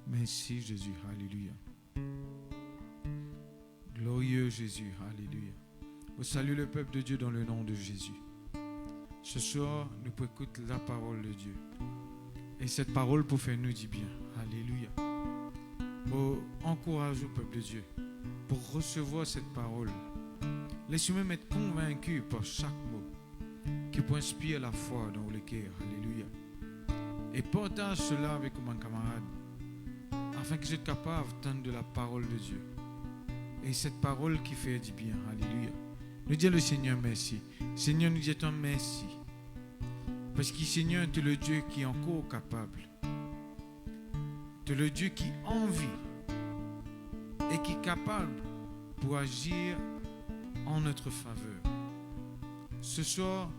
Merci Jésus, alléluia. Glorieux Jésus, alléluia. Vous saluez le peuple de Dieu dans le nom de Jésus. Ce soir, nous pouvons écouter la parole de Dieu. Et cette parole pour faire nous du bien. Alléluia. Pour encourager le peuple de Dieu, pour recevoir cette parole. Laissez-moi être convaincu par chaque mot qui peut inspirer la foi dans le cœur. Alléluia. Et partage cela avec mon camarade afin que je sois capable d'entendre de la parole de Dieu. Et cette parole qui fait du bien. Alléluia. Nous disons le Seigneur merci. Seigneur, nous disons merci. Parce que Seigneur, tu es le Dieu qui est encore capable. Tu es le Dieu qui envie et qui est capable pour agir en notre faveur. Ce soir,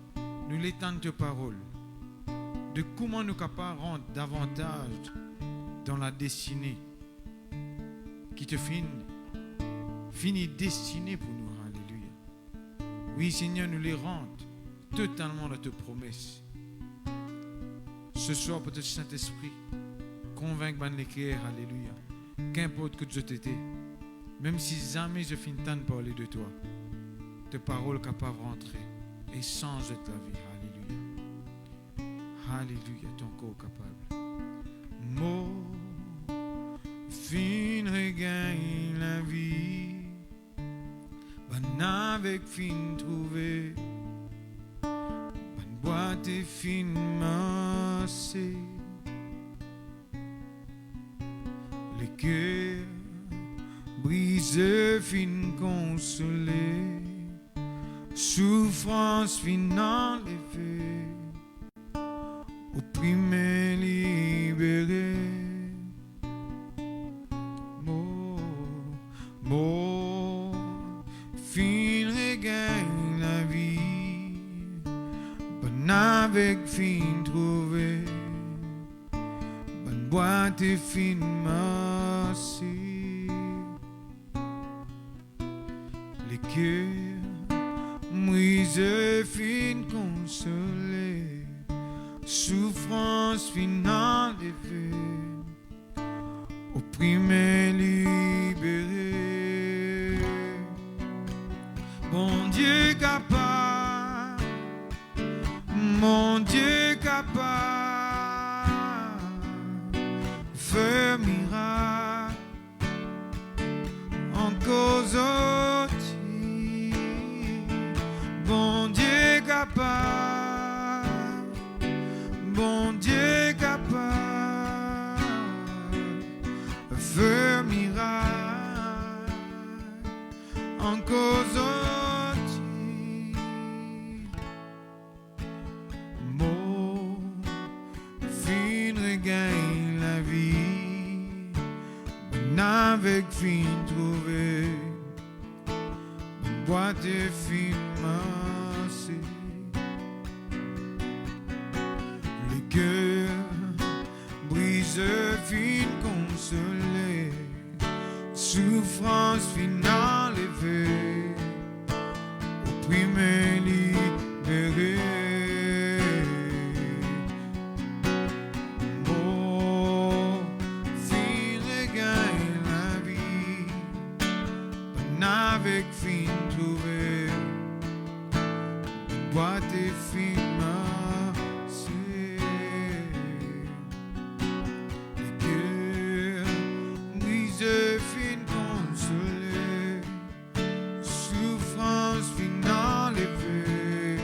nous l'étendons de parole de comment nous capables de rentrer davantage dans la destinée qui te finit destinée pour nous. Alléluia. Oui, Seigneur, nous les rendons totalement dans tes promesses. Ce soir, peut-être Saint-Esprit, convaincre les cœurs, alléluia. Qu'importe que je t'étais, même si jamais je finis de parler de toi, tes paroles capables de rentrer et changer ta vie. Alléluia. Alléluia, ton corps capable. Mot, fin, regagne la vie, ban avec fin trouvé, ban boîte et fin massé. Le cœur brisé, fin consolé, souffrance fin enlevée, opprimé libéré. Mot, fin regagne la vie, bon avec fin trouvé, bonne boîte et fin massé. Les cœurs brisés, fin consolé, souffrance fin enlevée, opprimé libéré. Mon Dieu capable, mon Dieu capable, fait miracle en cause aussi. Bon Dieu capable, bon Dieu capable, fait miracle en cause aussi. Mot, fin regagne la vie, bon avec fin trouvé, boîte et fin massé. Le cœur brisé, fin consolé, souffrance fin enlevée, opprimé libéré. Mot, fin regagne la vie, bon avec fin trouvé, boîte et fin massé. Les cœurs brisés, fin consolé, souffrance fin enlevée,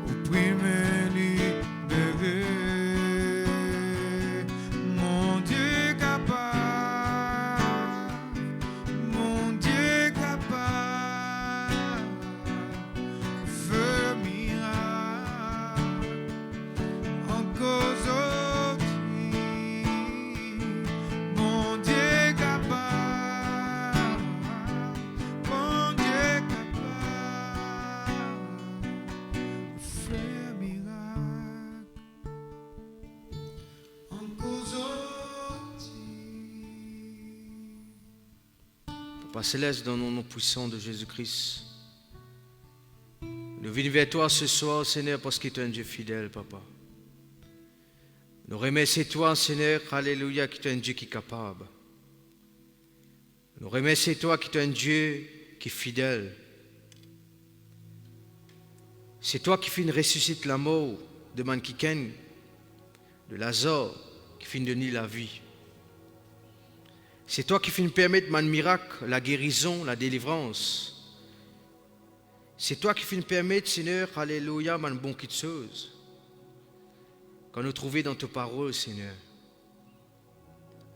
opprimé libéré. Mon Dieu capable, mon Dieu capable, feu miracle en cause aussi. Mon Dieu capable, mon Dieu capable, feu miracle en cause aussi. Papa Céleste, dans le nom puissant de Jésus-Christ, nous Nous venons vers toi ce soir, Seigneur, parce que tu es un Dieu fidèle, Papa. Nous remercions toi, Seigneur, alléluia, que tu es un Dieu qui est capable. Nous remercions toi, que tu es un Dieu qui est fidèle. C'est toi qui finis ressusciter la mort de Mankiken, de Lazare, qui finis donner la vie. C'est toi qui finis permettre man miracle, la guérison, la délivrance. C'est toi qui finis permettre, Seigneur, alléluia, man bon quelque chose. Quand nous trouvons dans tes paroles, Seigneur.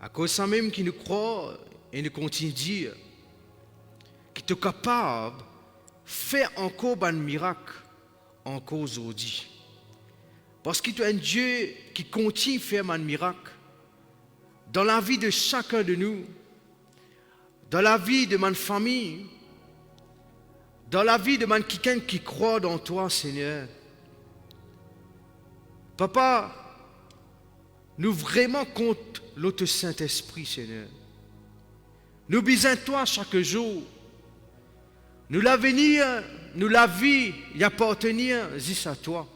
À cause de ça même qui nous croit et nous continue de dire que tu es capable de faire encore un miracle encore aujourd'hui. Parce que tu es un Dieu qui continue de faire un miracle dans la vie de chacun de nous, dans la vie de ma famille, dans la vie de quelqu'un qui croit dans toi, Seigneur. Papa, nous vraiment compte l'autre Saint-Esprit, Seigneur. Nous bisons toi chaque jour. Nous l'avenir, nous la vie, y appartenir juste à toi.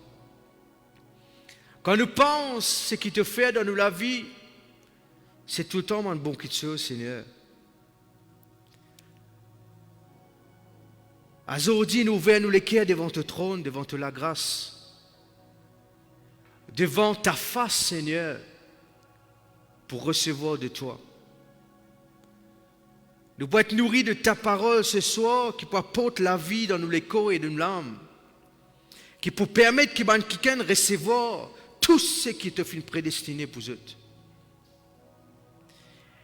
Quand nous pensons ce qui te fait dans nous la vie, c'est tout le temps un bon quelque chose, Seigneur. Aujourd'hui, nous ouvrons les cœurs devant ton trône, devant la grâce, devant ta face, Seigneur, pour recevoir de toi. Nous pouvons être nourris de ta parole ce soir, qui peut apporter la vie dans nous les corps et dans l'âme, qui peut permettre que quelqu'un recevoir tout ce qui te fait prédestiné pour eux.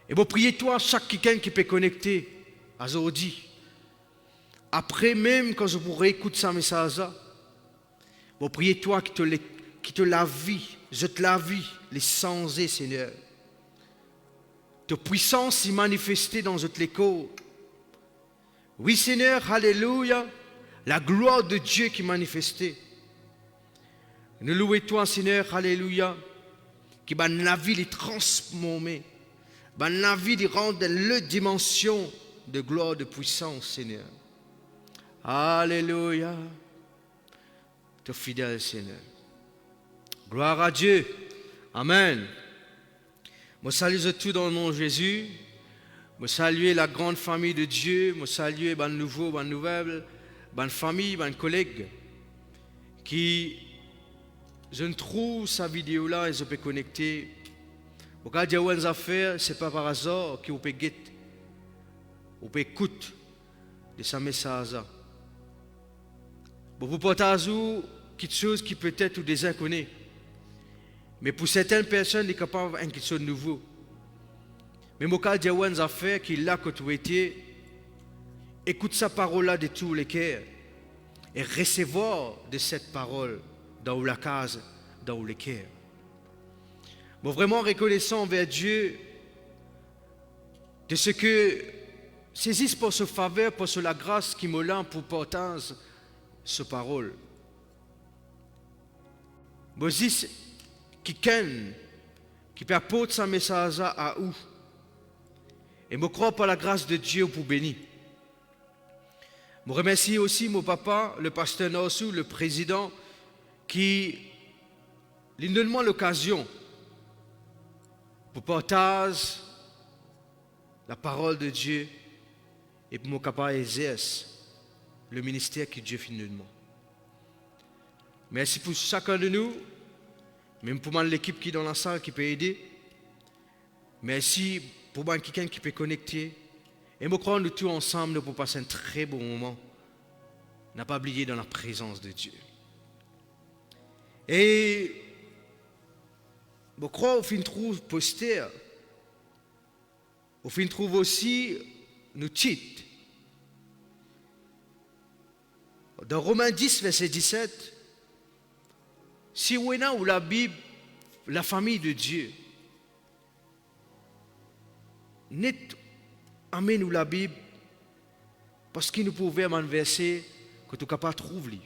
Et vous priez toi, chaque quelqu'un qui peut connecter aujourd'hui. Après même, quand je pourrai écouter ce message-là, vous priez toi qui te la vie, je te la vie, les sensés, Seigneur. Ta puissance s'y manifester dans notre corps. Oui, Seigneur, alléluia, la gloire de Dieu qui est manifestée. Nous louons toi, Seigneur, alléluia, qui va la vie les transformer, va la vie les rendre dans la dimension de gloire, de puissance, Seigneur. Alléluia, tu es fidèle, Seigneur. Gloire à Dieu. Amen. Je salue tout dans le nom de Jésus. Je salue la grande famille de Dieu. Je salue les nouveaux, les nouvelles, les familles, les collègues qui, je ne trouve sa vidéo là et je peux connecter. Au cas de des affaires, ce n'est pas par hasard que vous pouvez guetter, vous pouvez écouter de ce message. Vous partagez quelque chose qui peut-être ou des inconnus. Mais pour certaines personnes, il est capable de quelque chose de nouveau. Mais au cas de des affaires qui là que tu étais, écoute sa parole-là de tous les cœurs et recevoir de cette parole dans la case, dans les cœurs. Bon, vraiment reconnaissant envers Dieu de ce que saisisse pour ce faveur, pour la grâce qui me l'a pour partager ce parole. Bon, si quelqu'un qui peut apporter ce message à vous, et je crois par la grâce de Dieu pour bénir. Je remercie aussi mon papa, le pasteur Norsou, le président, qui lui donne l'occasion pour partager la parole de Dieu et pour mon capable exercer le ministère que Dieu finit de moi. Merci pour chacun de nous, même pour l'équipe qui est dans la salle qui peut aider. Merci pour quelqu'un qui peut connecter. Et je crois que nous tous ensemble, nous pouvons passer un très bon moment. N'a pas oublié dans la présence de Dieu. Et je crois au fin trouve poster. Au fin trouve aussi nos titres. Dans Romains 10, verset 17, si on a ou la Bible, la famille de Dieu, net amène nous la Bible parce qu'il nous pouvait un verset que tu n'as pas trouvé.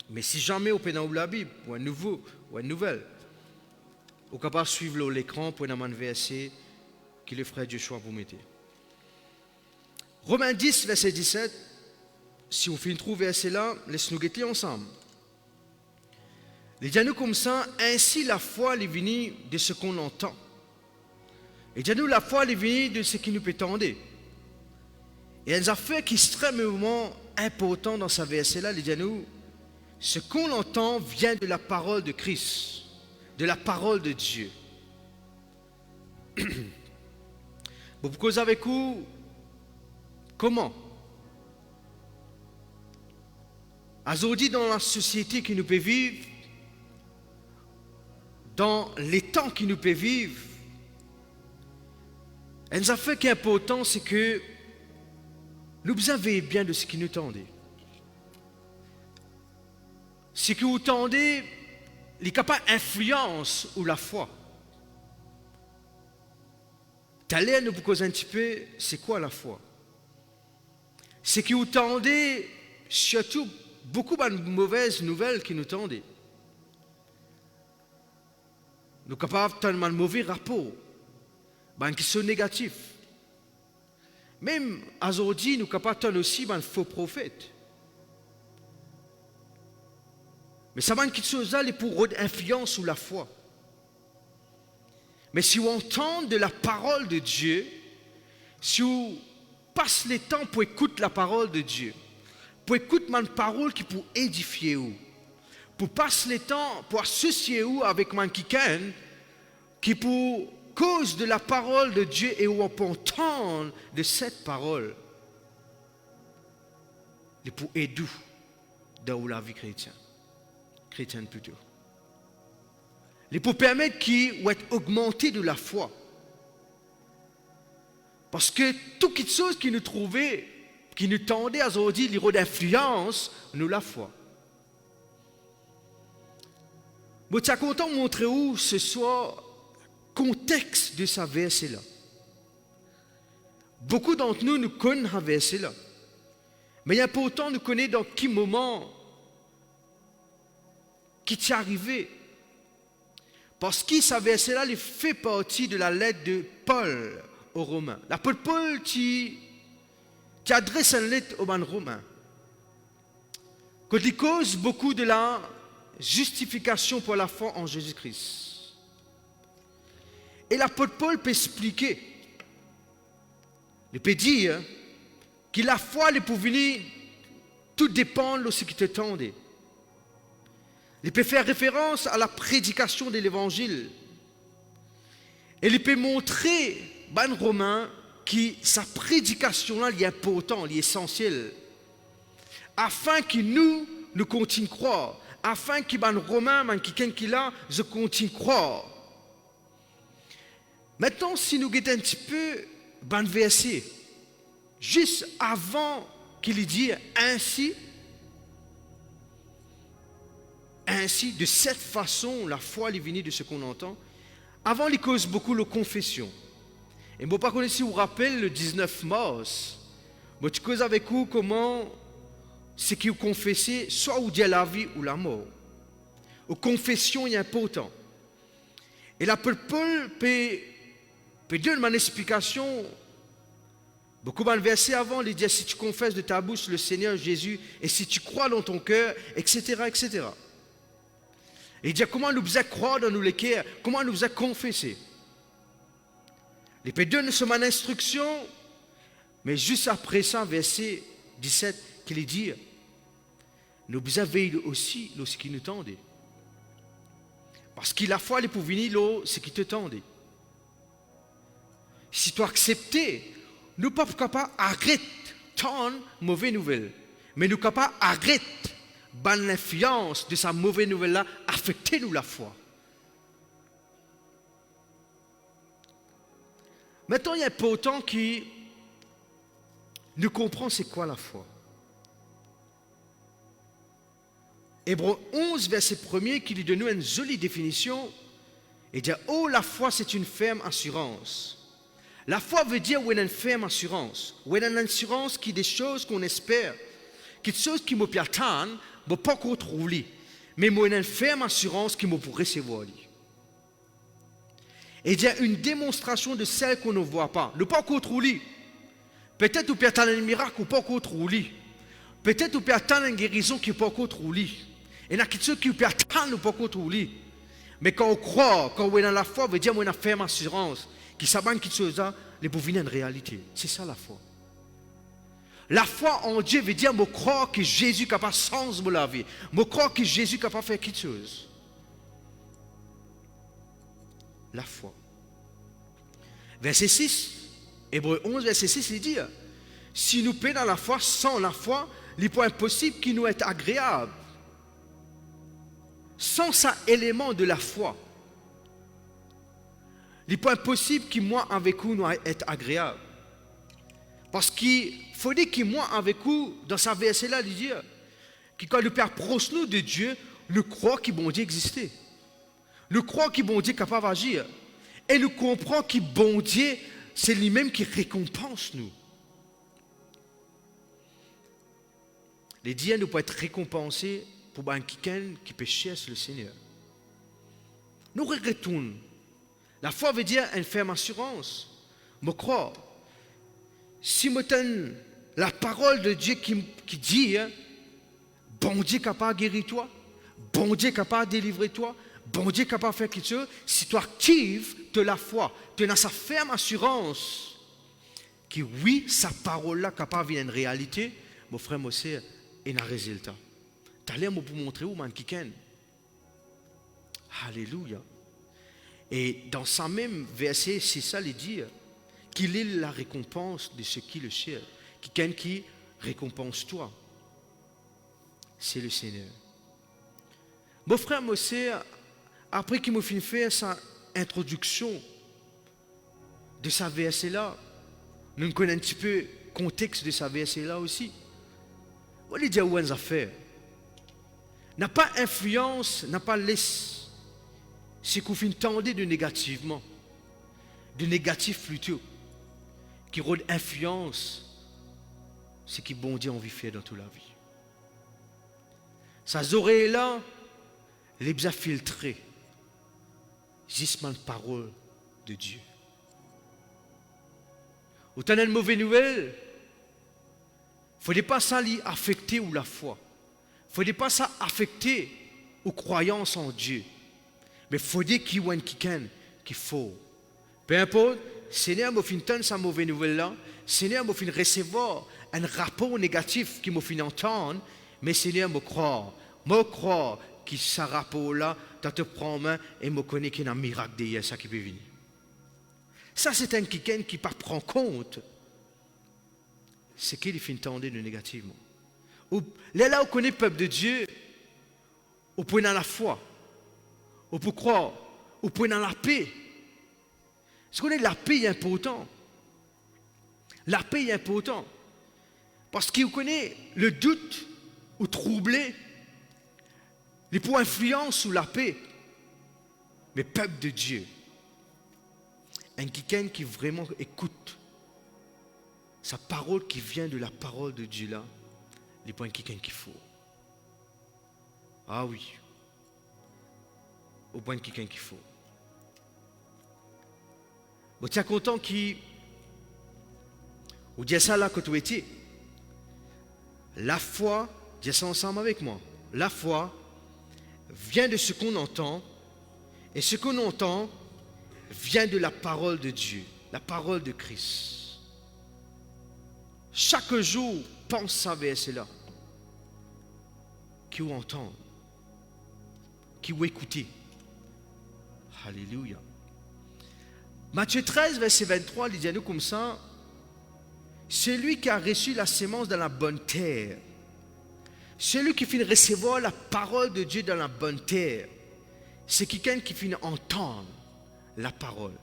Mais si jamais on peut dans la Bible, ou un nouveau, ou une nouvelle, on est capable de suivre l'écran pour un verset que le frère Joshua vous mettez. Romains 10, verset 17, si on fait une trouver verset là, laisse-nous guetter ensemble. Les nous comme ça, ainsi la foi est venue de ce qu'on entend. Et nous la foi est venue de ce qui nous peut tendre. Et un affaire qui est extrêmement important dans ce verset là, les nous, ce qu'on entend vient de la parole de Christ, de la parole de Dieu. Bon, pour cause avec vous, comment? Aujourd'hui, dans la société qui nous peut vivre, dans les temps qui nous peut vivre, un affaire qui est important, c'est que nous avez bien de ce qui nous tendait. Ce qui vous tendez, il n'y a pas influence ou la foi. T'allez nous causer un petit peu, c'est quoi la foi? Ce qui vous tendez, surtout beaucoup de mauvaises nouvelles qui nous tendent. Nous sommes capables de faire un mauvais rapport, qui sont négatifs. Même aujourd'hui, nous sommes capables de faire aussi un faux prophète. Mais ça va quelque chose là pour influence sur la foi. Mais si on entend de la parole de Dieu, si on passe le temps pour écouter la parole de Dieu, pour écouter une parole qui peut édifier vous, pour passer le temps, pour associer vous avec quelqu'un qui pour cause de la parole de Dieu et où on peut entendre de cette parole, et pour aider dans la vie chrétienne plutôt. Et pour permettre qu'il va être augmenté de la foi. Parce que toute chose qui nous trouvait, qui nous tendait à aujourd'hui, l'héros d'influence, nous la foi. Je suis content de montrer où ce soit le contexte de ce verset-là. Beaucoup d'entre nous connaissent ce verset-là. Mais il est important de connaître dans quel moment qui t'est arrivé. Parce que ce verset-là il fait partie de la lettre de Paul aux Romains. L'apôtre Paul qui adresse une lettre aux Romains. Quand il cause beaucoup de la justification pour la foi en Jésus-Christ. Et l'apôtre Paul peut expliquer, il peut dire que la foi est pour venir, tout dépend de ce qui te tendait. Il peut faire référence à la prédication de l'évangile. Et il peut montrer, Romain, que sa prédication-là est importante, est essentielle. Afin que nous continuions à croire. Afin que Romain, quelqu'un qui l'a, je continue à croire. Maintenant, si nous regardons un petit peu, verset, juste avant qu'il dise ainsi, de cette façon, la foi est venue de ce qu'on entend. Avant, il cause beaucoup de confession. Et je ne sais pas si vous vous rappelez, le 19 mars, je cause avec vous comment ce qui vous confessez, soit vous dit la vie ou la mort. La confession est important. Et l'apôtre Paul peut donner une explication. Beaucoup de versets avant, il dit si tu confesses de ta bouche le Seigneur Jésus et si tu crois dans ton cœur, etc., etc. Et il dit comment nous faisons croire dans nos cœurs, comment nous faisons confesser. Il peut donner son instruction, mais juste après ça, verset 17, qu'il dit nous veillons aussi ce qui nous tendait. Parce que la foi est pour venir ce qui te tendait. Si tu acceptes, nous ne sommes pas capables d'arrêter tant mauvaise nouvelle, mais nous sommes capables d'arrêter l'influence de sa mauvaise nouvelle-là, affecter nous la foi. Maintenant, il est important que nous comprenions c'est quoi la foi. Hébreux 11, verset 1er, qui lui donne une jolie définition, et dit oh, la foi, c'est une ferme assurance. La foi veut dire une ferme assurance. Une assurance qui est des choses qu'on espère, qui des choses qui me peuvent attendre, mais pas qu'on trouve, mais une ferme assurance qui me pourrait recevoir. Et il y a une démonstration de celle qu'on ne voit pas. Le pas qu'on trouve, peut-être qu'on peut attendre un miracle ou pas qu'on trouve. Peut-être vous pouvez attendre une guérison qui n'est pas encore trouvée. Et il y a quelque chose qui peut attendre pas encore trouvée. Mais quand on croit, quand on est dans la foi, on veut dire qu'on a ferme assurance. Qui s'abandonne quelque chose là, les pour venir en réalité. C'est ça la foi. La foi en Dieu veut dire, je crois que Jésus est capable de changer la vie. Je crois que Jésus est capable de faire quelque chose. La foi. Verset 6, Hébreux 11, verset 6, il dit, si nous paix dans la foi, sans la foi, il n'est pas impossible qu'il nous soit agréable. Sans cet élément de la foi, il n'est pas impossible que moi avec vous nous être agréable. Parce qu'il faut dire que moi avec vous, dans sa verset-là, il dit que quand nous approchons nous de Dieu, nous croyons que bon Dieu existait. Nous croyons que bon Dieu est capable d'agir. Et nous comprenons que bon Dieu, c'est lui-même qui récompense nous. Les dieux nous peuvent être récompensés pour quelqu'un qui peut chercher le Seigneur. Nous retournons. La foi veut dire une ferme assurance. Je crois. Si je donne la parole de Dieu qui dit, bon Dieu est capable de guérir toi, bon Dieu est capable de délivrer toi, bon Dieu est capable de faire quelque chose, si tu actives de la foi, tu as sa ferme assurance que oui, sa parole-là est capable de devenir une réalité, mon frère Mossé, et un résultat. Tu as l'air pour montrer où man qui ken. Alléluia. Et dans ce même verset, c'est ça, il dit qu'il est la récompense de ceux qui le cherchent. Quelqu'un qui récompense toi, c'est le Seigneur. Mon frère Mossé, après qu'il m'a fini faire sa introduction de sa verset-là, nous connaissons un petit peu le contexte de sa verset-là aussi. On va dire où est affaire. N'a pas influence, n'a pas laisse. C'est qu'on finit tendez de négativement, de négatif plutôt, qui rôde influence, c'est qui bon Dieu a envie de faire dans toute la vie. Ces oreilles-là, les bien filtrées, justement la parole de Dieu. Autant d'une mauvaise nouvelle, il ne faut pas ça affecter ou la foi. Il ne faut pas ça affecter aux croyances en Dieu. Mais il faut dire qu'il y a quelqu'un qui faut. Peu importe, Seigneur m'a fait entendre sa mauvaise nouvelle-là, Seigneur m'a fait recevoir un rapport négatif qui m'a fait entendre, mais Seigneur me croit que ce rapport-là, tu te prends en main et me connaît qu'il y a un miracle derrière ça qui peut venir. Ça, c'est un quelqu'un qui ne prend compte ce qu'il fait entendre de négativement. Là où on connaît le peuple de Dieu, on peut dans la foi, on peut croire, on peut dans la paix. Parce que la paix est importante. La paix est importante. Parce qu'il connaît le doute ou troublé, les points influence sur la paix. Mais peuple de Dieu, un quelqu'un qui vraiment écoute sa parole qui vient de la parole de Dieu là, les points quelqu'un qu'il faut. Ah oui. Au point de quelqu'un qu'il faut. Bon, tu es content qu'il ou dis ça là que tu étais. La foi, dis ça ensemble avec moi. La foi vient de ce qu'on entend, et ce qu'on entend vient de la parole de Dieu, la parole de Christ. Chaque jour, pense à verset-là. Qui vous entend, qui vous écoutez. Alléluia. Matthieu 13, verset 23, il dit à nous comme ça, celui qui a reçu la sémence dans la bonne terre, celui qui finit recevoir la parole de Dieu dans la bonne terre, c'est quelqu'un qui finit entendre la parole.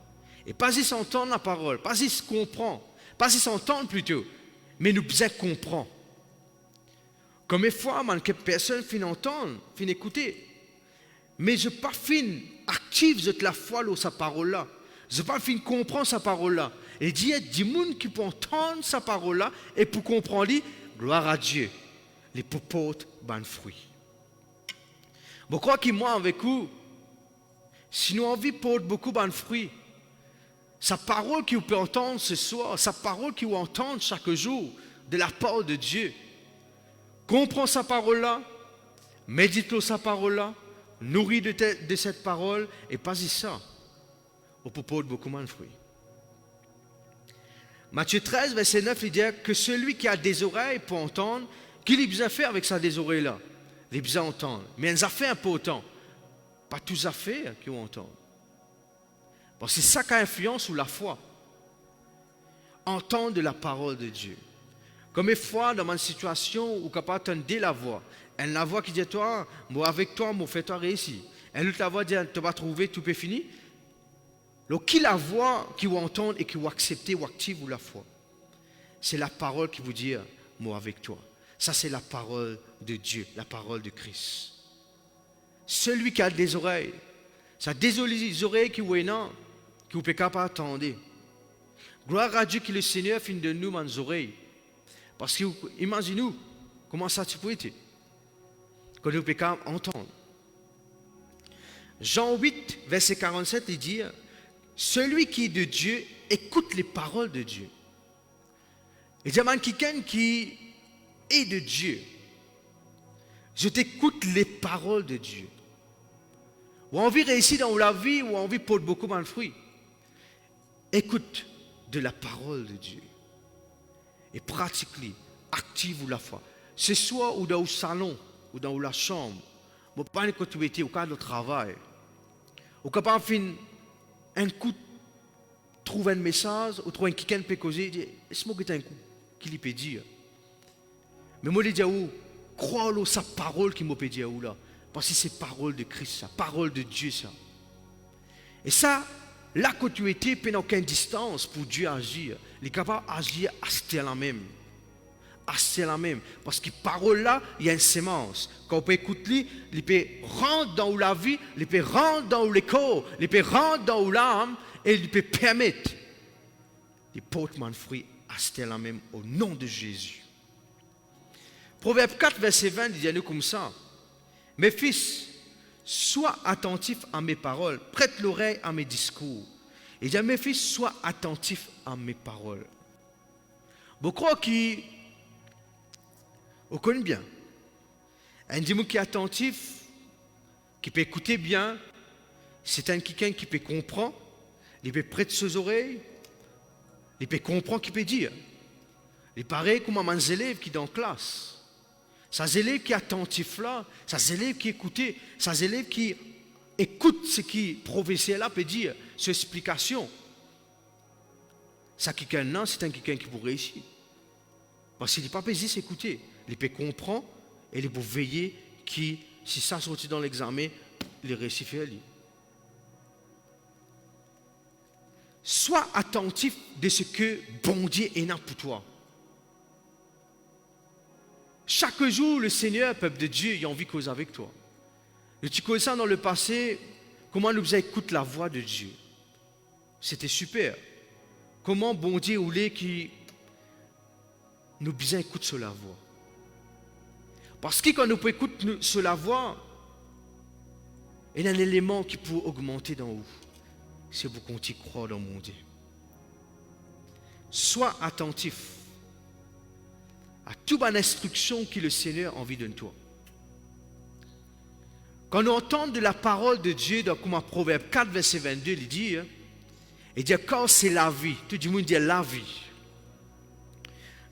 Et pas juste entendre la parole, pas juste comprendre, pas juste entendre plutôt, mais nous bien comprendre. Comme une fois, que personne finit entendre, finit écouter, mais je pas fin active de la foi dans sa parole-là. Je pas fin comprendre sa parole-là. Et il y a des gens qui peuvent entendre sa parole-là et pour comprendre, gloire à Dieu, les portent bon fruit. Je crois que moi, avec vous, si nous avons envie de porter beaucoup de fruits, sa parole que vous pouvez entendre ce soir, sa parole que vous entendez chaque jour de la part de Dieu, comprends sa parole-là, médite sa parole-là, nourris de cette parole et pas-y ça au propos de beaucoup de fruits. Matthieu 13, verset 9, il dit que celui qui a des oreilles pour entendre, qu'il a besoin de faire avec ça des oreilles-là? Il a besoin d'entendre. Mais il a fait un peu autant. Pas tous à faire qui ont entendu. Bon, c'est ça qui a influence sur la foi. Entendre de la parole de Dieu. Comme une fois dans une situation où capable d'entendre la voix. Elle la voix qui dit toi, moi avec toi, moi fais toi réussir. Elle l'autre la voix dit tu vas trouver, tout est fini. Donc qui la voix qui vous entend et qui vous accepter ou active ou la foi? C'est la parole qui vous dit moi avec toi. Ça c'est la parole de Dieu, la parole de Christ. Celui qui a des oreilles, ça désolé les oreilles qui vous non, qui vous peut pas attendre. Gloire à Dieu que le Seigneur finit de nous nos oreilles. Parce que imaginez-nous comment ça peut être quand nous pouvons entendre. Jean 8, verset 47, il dit celui qui est de Dieu écoute les paroles de Dieu. Il dit à quelqu'un qui est de Dieu, je t'écoute les paroles de Dieu. Ou envie de réussir dans la vie, ou envie de porter beaucoup de fruits. Écoute de la parole de Dieu. Et pratique-les, active la foi. Ce soit ou dans le salon, ou dans la chambre, ou pas quand tu étais au cadre de travail, ou quand tu fais un coup, trouve un message, ou trouve quelqu'un qui peut causer, dis, est-ce que tu as un coup qu'il peut dire? Mais moi, je dis, crois-le sa parole qui m'a dit là. Parce que c'est parole de Christ, ça, parole de Dieu, ça. Et ça, là que tu étais, pendant aucune distance pour Dieu agir, il est capable d'agir à ce la même. À ce la même. Parce que parole là, il y a une sémence. Quand on peut écouter, il peut rentrer dans la vie, il peut rentrer dans le corps, il peut rentrer dans l'âme, et il peut permettre de porter un fruit à ce la même au nom de Jésus. Proverbe 4, verset 20, il dit à nous comme ça. Mes fils, sois attentifs à mes paroles, prête l'oreille à mes discours. Il dit à mes fils, sois attentifs à mes paroles. Vous croyez qu'on connaît bien. Un dimanche qui est attentif, qui peut écouter bien, c'est un quelqu'un qui peut comprendre, il peut prêter ses oreilles, il peut comprendre, qui peut dire. Il paraît comme un élève qui est dans la classe. Ces élèves qui sont attentifs là, ces élèves qui écoutent, ces élèves qui écoutent ce que le professeur là peut dire, ses explications. Ça quelqu'un là, c'est un quelqu'un qui peut réussir. Parce qu'il n'est pas besoin s'écouter. Il peut comprendre et il peut veiller qui, si ça sortit dans l'examen, il réussit à lire. Sois attentif de ce que bon Dieu est là pour toi. Chaque jour, le Seigneur, peuple de Dieu, il a envie de causer avec toi. Et tu connais ça dans le passé, comment nous écoutons la voix de Dieu. C'était super. Comment bon Dieu voulait qu'il nous bien écoute sur la voix. Parce que quand nous écoutons sur la voix, il y a un élément qui peut augmenter dans vous. C'est vous continuez à croire dans mon Dieu. Sois attentif à toute bonne instruction que le Seigneur a envie de toi. Quand on entend de la parole de Dieu, dans comme Proverbe 4, verset 22, il dit, quand c'est la vie, tout le monde dit la vie.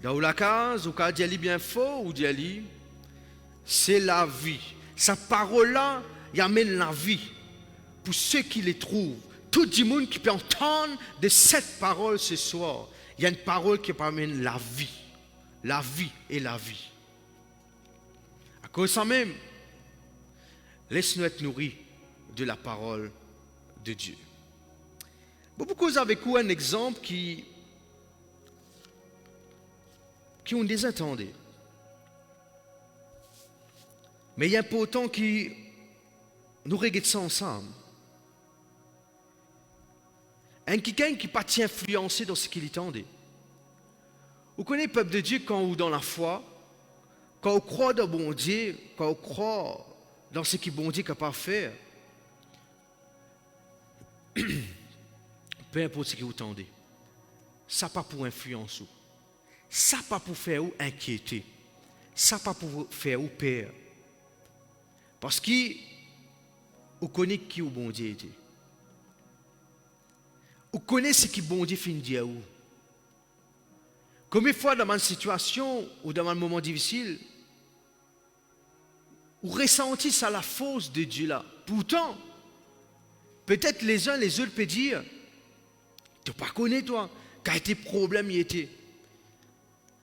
Dans la case, ou quand il dit bien faux, ou dit, c'est la vie. Sa parole-là, il amène la vie pour ceux qui les trouvent. Tout le monde qui peut entendre de cette parole ce soir, il y a une parole qui amène la vie. La vie et la vie. À cause de ça même, laisse-nous être nourris de la parole de Dieu. Beaucoup avec vous un exemple qui ont des attendus. Mais il y a important qui nous regarde ça ensemble. Un quelqu'un qui n'est pas influencé dans ce qu'il attendait. Vous connaissez le peuple de Dieu quand vous dans la foi, quand vous croyez dans bon Dieu, quand vous croyez dans ce que bon Dieu est capable de faire, peu importe ce que vous tendez, ça pas pour influencer, ça pas pour faire vous inquiéter, ça pas pour faire ou père. Parce qu'on connaît qui au bon Dieu était. On connaît ce qui bon Dieu finit dire où. Combien de fois dans une situation ou dans un moment difficile, on ressentit ça la force de Dieu là. Pourtant, peut-être les uns les autres peuvent dire, tu ne connais pas toi, qu'a été problème y était.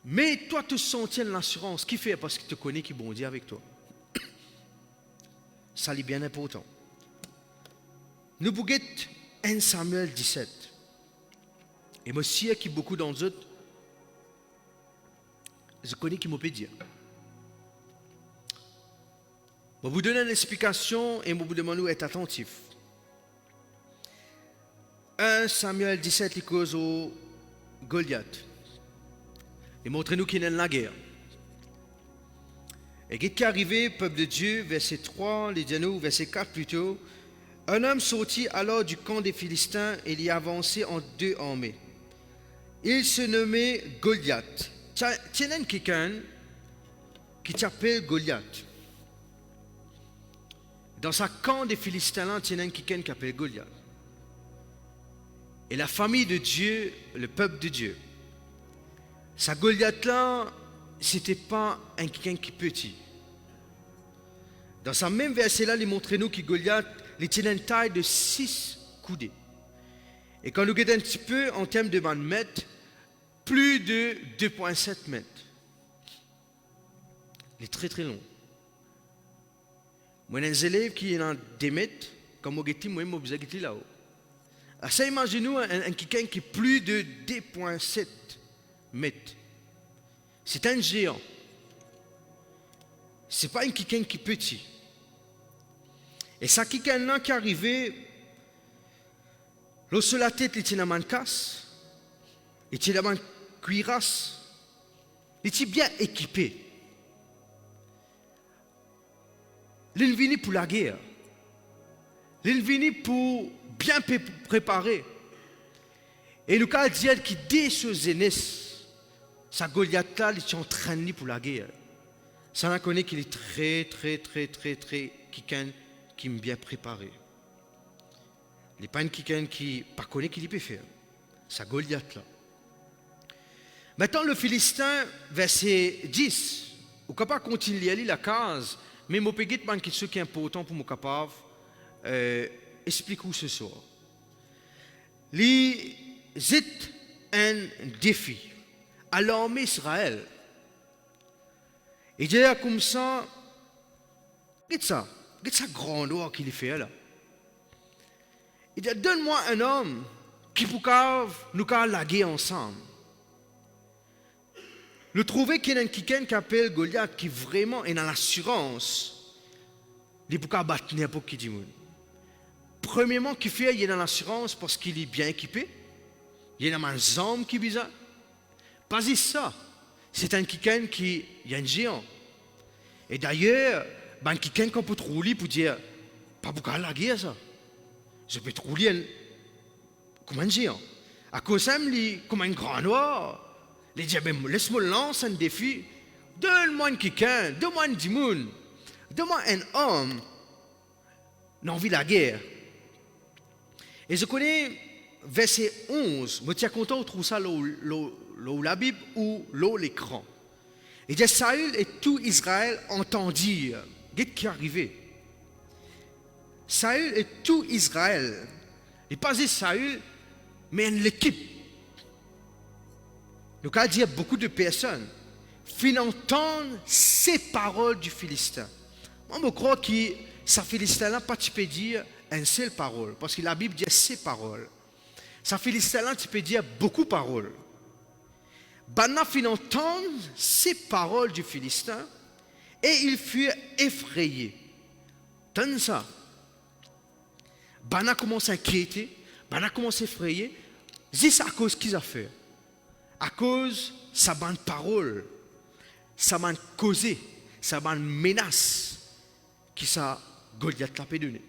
Mais toi, tu sens l'assurance. Qui fait parce que tu connais qui bon Dieu avec toi. Ça est bien important. Nous bouguons 1 Samuel 17. Et moi, si qui beaucoup d'entre eux, je connais qui m'ont peut dire. Je vais vous donner une explication et je vous demande d'être attentif. 1 Samuel 17, il cause au Goliath. Il montre-nous qu'il est dans la guerre. Et qu'est-ce qui est arrivé, peuple de Dieu, verset 3, les Dianos, verset 4 plutôt. Un homme sortit alors du camp des Philistins et il y avançait en deux armées. Il se nommait Goliath. Tiens, quelqu'un qui s'appelle Goliath. Dans sa camp des Philistins, là, tiens, quelqu'un qui s'appelle Goliath. Et la famille de Dieu, le peuple de Dieu, sa Goliath-là, ce n'était pas un quelqu'un qui petit. Dans ce même verset-là, il montre nous que Goliath, il tient une taille de 6 coudées. Et quand nous regardons un petit peu en termes de mètres, plus de 2,7 mètres. Il est très très long. Moi, j'ai des élèves qui ont des mètres, comme moi, je suis là-haut. Alors, ça, imaginez-nous un quelqu'un qui est plus de 2,7 mètres. C'est un géant. Ce n'est pas un quelqu'un qui est petit. Et ça, quelqu'un-là qui est arrivé, lorsque la tête, il tient une casse, il tient une cuirasse, il est bien équipé. Il est venu pour la guerre. Il est venu pour bien préparer. Et le cas dit qu'il dès ce jeunesse, sa Goliath là, il est entraîné pour la guerre. Ça, on connaît qu'il est très quelqu'un qui est bien préparé. Il n'est pas quelqu'un qui ne connaît qu'il peut faire. Sa Goliath là. Maintenant, le Philistin, verset 10, on ne peut pas continuer à lire la case, mais je vais vous dire ce qui est important pour moi capable expliquer ce soir. C'est un défi à l'armée Israël. Et je dis comme ça, regarde ça grandeur qu'il fait là. Il dit, donne-moi un homme qui pourra nous laguer ensemble. Le trouver qu'il y a quelqu'un qui appelle Goliath qui vraiment est dans l'assurance. Il pourra battre n'importe qui dit. Premièrement, qu'il fait, il est dans l'assurance parce qu'il est bien équipé. Il est dans un homme qui est bizarre. Pas juste ça. C'est un quelqu'un qui est un géant. Et d'ailleurs, quelqu'un qu'on peut rouler pour dire, pas pour la guerre ça. Je peux rouler comme un géant. À cause de comme un grand noir. Il dit, laisse-moi lancer un défi. Donne-moi quelqu'un, donne-moi un dimoun, donne-moi un homme. N'envie la guerre. Et je connais verset 11. Je suis content de trouver ça dans la Bible ou dans l'écran. Il dit, Saül et tout Israël entendirent. Qu'est-ce qui est arrivé? Saül et tout Israël. Et pas juste Saül, mais l'équipe. Donc, il dit beaucoup de personnes fin entendre ces paroles du Philistin. Moi, je crois que ce Philistin-là, pas tu peux dire une seule parole, parce que la Bible dit ces paroles. Ce Philistin-là, tu peux dire beaucoup de paroles. Bana fin entendre ces paroles du Philistin et ils furent effrayés. T'entends ça? Bana commence à inquiéter, Bana commence à effrayer. C'est à cause qu'ils ont fait. À cause de sa bonne parole, sa bonne causée, sa bonne menace qui sa Goliath l'a donné.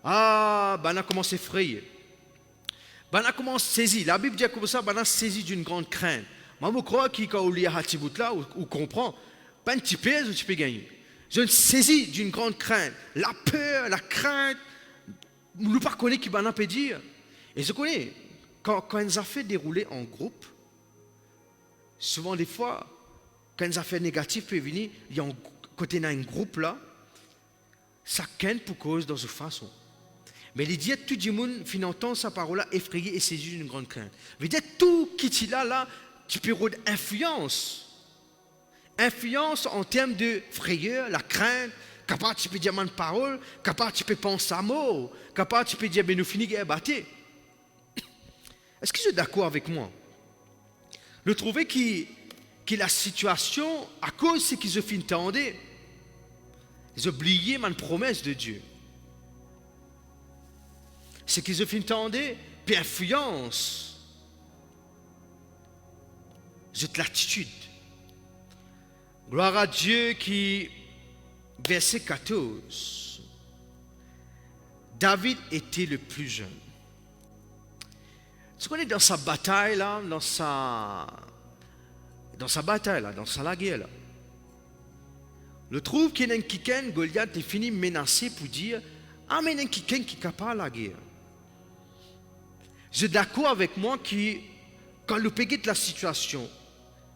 Ah, Bana commence à effrayer. Bana commence à saisir. La Bible dit comme ça, Bana saisit d'une grande crainte. Moi, je crois qu'il y a un là, on comprend. Pas un petit peu, tu peux gagner. Je me saisis d'une grande crainte. La peur, la crainte, nous ne pas connaître qui va peut dire. Et je connais, quand les affaires déroulées en groupe, souvent des fois, quand les affaires négatives peuvent venir, il y a côté d'un groupe là, ça ken pour cause dans une façon. Mais il dit tout le monde fin entend sa parole là effrayé et saisi d'une grande crainte. Il dit tout qui est là, tu peux avoir influence. Influence en termes de frayeur, la crainte, capable tu peux dire une parole, capable tu peux penser à mort, capable tu peux dire ben nous finissons guerre battue. Est-ce que vous êtes d'accord avec moi? Le trouver que la situation, à cause de ce qu'ils ont fait entendre, ils ont oublié ma promesse de Dieu. Ce qu'ils ont fait entendre, puis influence cette l'attitude. Gloire à Dieu qui, verset 14, David était le plus jeune. Tu connais dans sa bataille là, dans sa bataille là, dans sa guerre là. Le trouve qu'il y a un quelqu'un, Goliath est fini menacé pour dire, ah mais il y a quelqu'un qui est capable de la guerre. Je suis d'accord avec moi que quand le pays de la situation,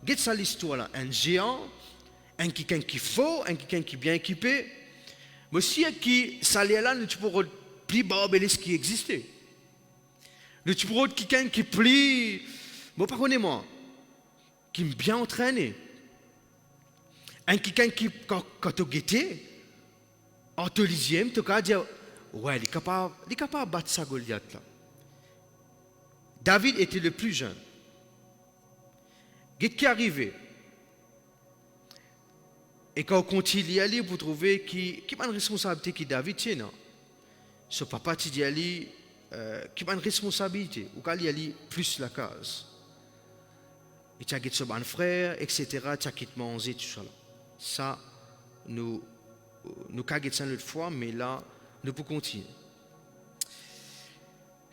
regarde ça l'histoire là, un géant, un quelqu'un qui est faux, un quelqu'un qui est bien équipé, mais aussi qui s'allait là, tu peux plus barbelé qui existait. Tu peux quelqu'un qui est plus, moi pas connais moi, qui est bien entraîné. Un quelqu'un qui, quand tu as guetté, en te lisième, tu as dit, ouais, il est capable de battre sa Goliath là. David était le plus jeune. Qu'est-ce qui est arrivé? Et quand on continue à aller, vous trouvez qui a une responsabilité qui David tient, non? Ce papa qui dit aller, qui a une responsabilité, ou qu'il y a plus la case. Et tu as quitté son frère, etc. Tu as quitté manger, tout ça. Ça, nous avons quitté ça l'autre fois, mais là, nous pouvons continuer.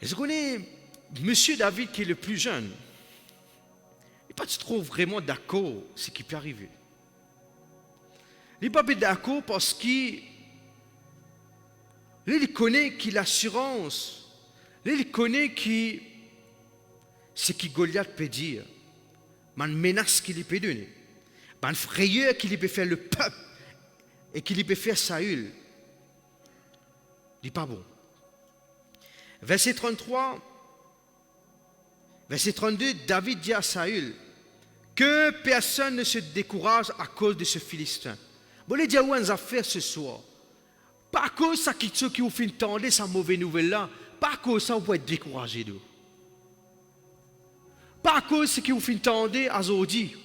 Et je connais Monsieur David qui est le plus jeune. Il n'est pas trop vraiment d'accord avec ce qui peut arriver. Il n'est pas d'accord parce qu'il connaît qu'il a l'assurance. Il connaît ce que Goliath peut dire. Une menace qu'il peut donner. Une frayeur qu'il peut faire le peuple et qu'il peut faire Saül. Il n'est pas bon. Verset 33, verset 32, David dit à Saül que personne ne se décourage à cause de ce Philistin. Bon, les diables ont affaire ce soir. Pas à cause de ceux qui vous font entendre cette mauvaise nouvelle-là, pas à cause de ça, vous pouvez être découragé d'eux. Pas à cause de ce qui vous font entendre à Zodi,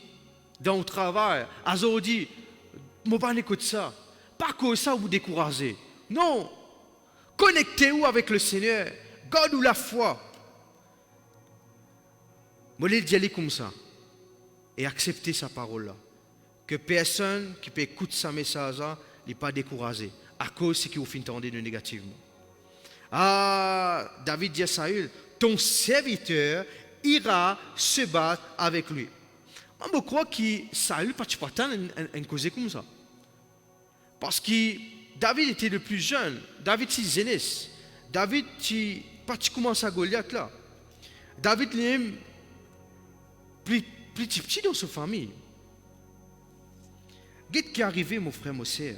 dans le travail, à Zodi, je ne pas écouter ça. Pas à cause de ça, vous vous découragez. Non. Connectez-vous avec le Seigneur. Gardez-vous la foi. Moi, je vais aller comme ça. Et accepter sa parole-là. Que personne qui peut écouter sa message-là n'est pas découragé. À cause de ce qui vous fait entendre négativement. Ah, David dit à Saül, ton serviteur ira se battre avec lui. Moi, je crois que Saül n'a pas une cause comme ça. Parce que David était le plus jeune. David, c'est jeunesse. David, tu commences à Goliath là. David, il est plus petit dans sa famille. Qu'est-ce qui est arrivé, mon frère, mon sœur?